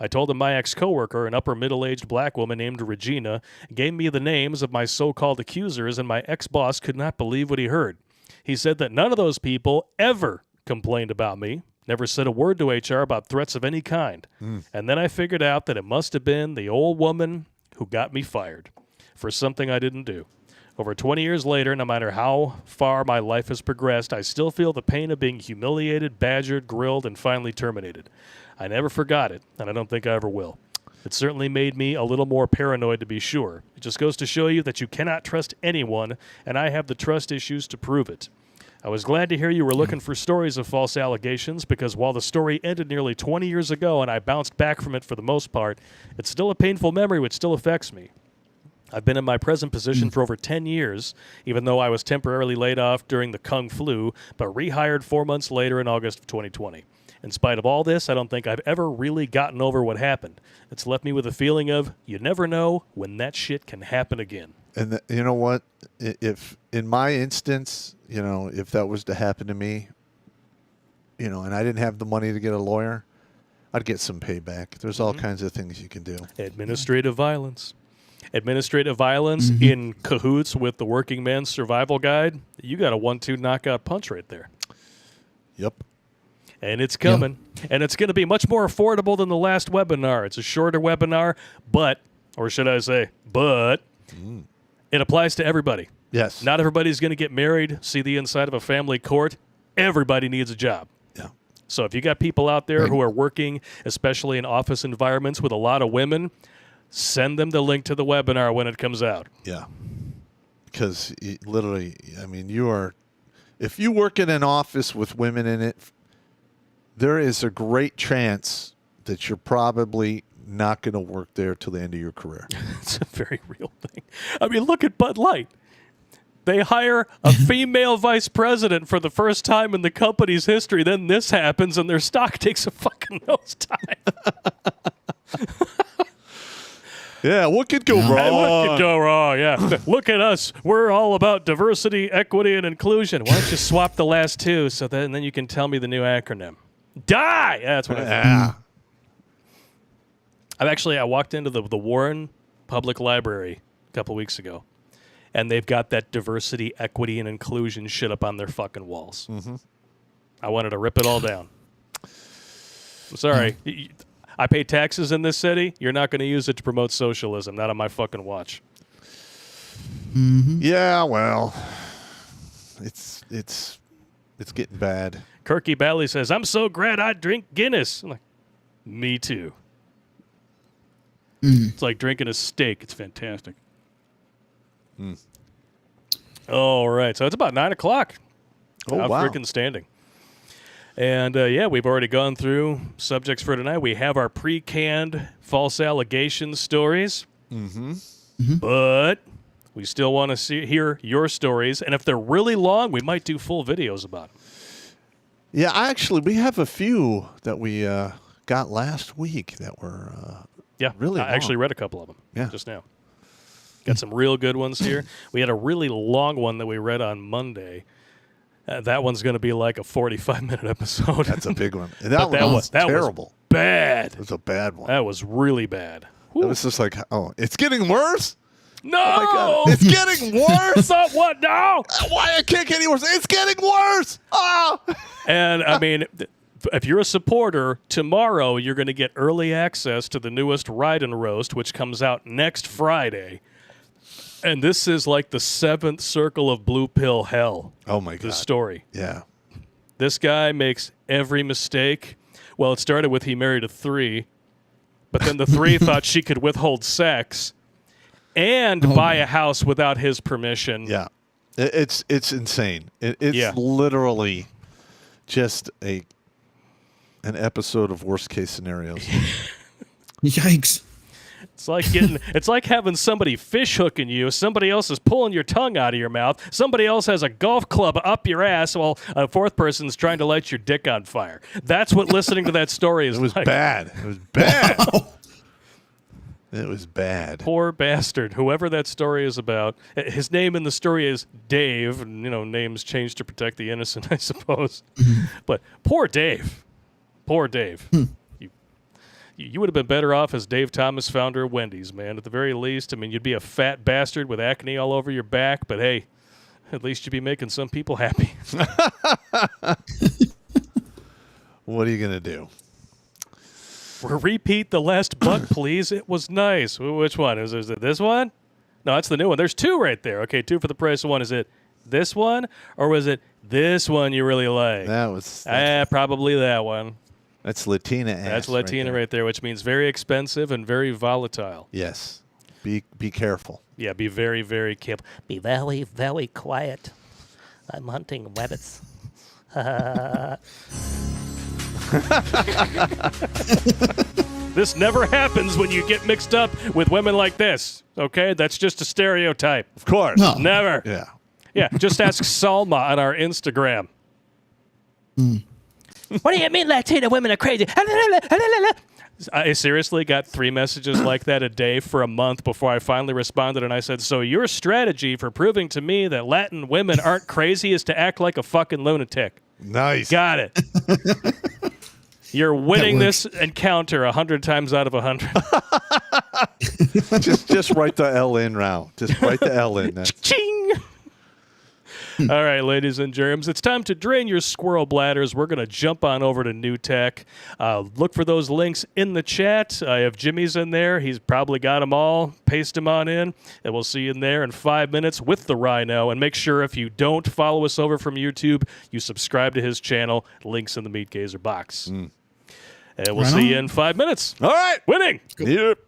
I told him my ex-coworker, an upper middle-aged black woman named Regina, gave me the names of my so-called accusers, and my ex-boss could not believe what he heard. He said that none of those people ever complained about me, never said a word to HR about threats of any kind. And then I figured out that it must have been the old woman who got me fired for something I didn't do. Over 20 years later, no matter how far my life has progressed, I still feel the pain of being humiliated, badgered, grilled, and finally terminated. I never forgot it, and I don't think I ever will. It certainly made me a little more paranoid, to be sure. It just goes to show you that you cannot trust anyone, and I have the trust issues to prove it. I was glad to hear you were looking for stories of false allegations, because while the story ended nearly 20 years ago and I bounced back from it for the most part, it's still a painful memory which still affects me. I've been in my present position for over 10 years, even though I was temporarily laid off during the Kung Flu, but rehired 4 months later in August of 2020. In spite of all this, I don't think I've ever really gotten over what happened. It's left me with a feeling of, you never know when that shit can happen again. And you know what? If in my instance, if that was to happen to me, and I didn't have the money to get a lawyer, I'd get some payback. There's all kinds of things you can do. Administrative violence. administrative violence in cahoots with the Working Man's Survival Guide, you got a 1-2 knockout punch right there. Yep. And it's coming. And it's going to be much more affordable than the last webinar. It's a shorter webinar, but it applies to everybody. Yes. Not everybody's going to get married, see the inside of a family court. Everybody needs a job. Yeah. So if you got people out there who are working, especially in office environments with a lot of women, send them the link to the webinar when it comes out. Yeah. Because literally, I mean, if you work in an office with women in it, there is a great chance that you're probably not going to work there till the end of your career. It's a very real thing. I mean, look at Bud Light. They hire a female vice president for the first time in the company's history. Then this happens, and their stock takes a fucking nosedive. Yeah, what could go wrong? What could go wrong? Yeah. Look at us. We're all about diversity, equity, and inclusion. Why don't you swap the last two so that and then you can tell me the new acronym? Die! Yeah, that's what I think. I walked into the Warren Public Library a couple weeks ago, and they've got that diversity, equity, and inclusion shit up on their fucking walls. Mm-hmm. I wanted to rip it all down. Sorry. I pay taxes in this city. You're not going to use it to promote socialism. Not on my fucking watch. Mm-hmm. Yeah, well, it's getting bad. Kirky Bally says, I'm so glad I drink Guinness. I'm like, me too. It's like drinking a steak. It's fantastic. All right. So it's about 9 o'clock. Oh, wow. Freaking standing. And, we've already gone through subjects for tonight. We have our pre-canned false allegation stories. But we still want to hear your stories. And if they're really long, we might do full videos about them. Yeah, we have a few that we got last week that were really long. I actually read a couple of them just now. Got some real good ones here. We had a really long one that we read on Monday. That one's going to be like a 45-minute episode. That's a big one. And that was terrible. Was bad. It was a bad one. That was really bad. It was just like, it's getting worse? No! Oh my God. It's getting worse? What? No! Why it can't get any worse? It's getting worse! Oh! And, I mean, if you're a supporter, tomorrow you're going to get early access to the newest Ride and Roast, which comes out next Friday. And this is like the 7th circle of blue pill hell. Oh, my God. The story. Yeah. This guy makes every mistake. Well, it started with he married a 3, but then the 3 thought she could withhold sex and buy a house without his permission. Yeah. It's insane. It's literally just an episode of worst case scenarios. Yikes. It's like having somebody fish hooking you, somebody else is pulling your tongue out of your mouth, somebody else has a golf club up your ass while a fourth person's trying to light your dick on fire. That's what listening to that story is like. It was bad. It was bad. It was bad. Poor bastard. Whoever that story is about. His name in the story is Dave, and names changed to protect the innocent, I suppose. But poor Dave. Poor Dave. You would have been better off as Dave Thomas, founder of Wendy's, man. At the very least, I mean, you'd be a fat bastard with acne all over your back, but hey, at least you'd be making some people happy. What are you going to do? Repeat the last buck, please. It was nice. Which one? Is it this one? No, that's the new one. There's 2 right there. Okay, 2 for the price of 1. Is it this one, or was it this one you really like? Probably that one. That's Latina ass. That's Latina right there, which means very expensive and very volatile. Yes. Be careful. Yeah, be very, very careful. Be very, very quiet. I'm hunting rabbits. This never happens when you get mixed up with women like this, okay? That's just a stereotype. Of course. No. Never. Yeah. Yeah, just ask Salma on our Instagram. What do you mean Latina women are crazy? I seriously got 3 messages like that a day for a month before I finally responded, and I said, so your strategy for proving to me that Latin women aren't crazy is to act like a fucking lunatic. Nice. Got it. You're winning this encounter 100 times out of 100. just write the L in, Rao. Just write the L in. Ching! All right, ladies and germs, it's time to drain your squirrel bladders. We're going to jump on over to New Tech. Look for those links in the chat. I have Jimmy's in there. He's probably got them all. Paste them on in, and we'll see you in there in 5 minutes with the Rhino. And make sure if you don't follow us over from YouTube, you subscribe to his channel. Links in the Meat Gazer box. And we'll see you in 5 minutes. All right. Winning. Yep.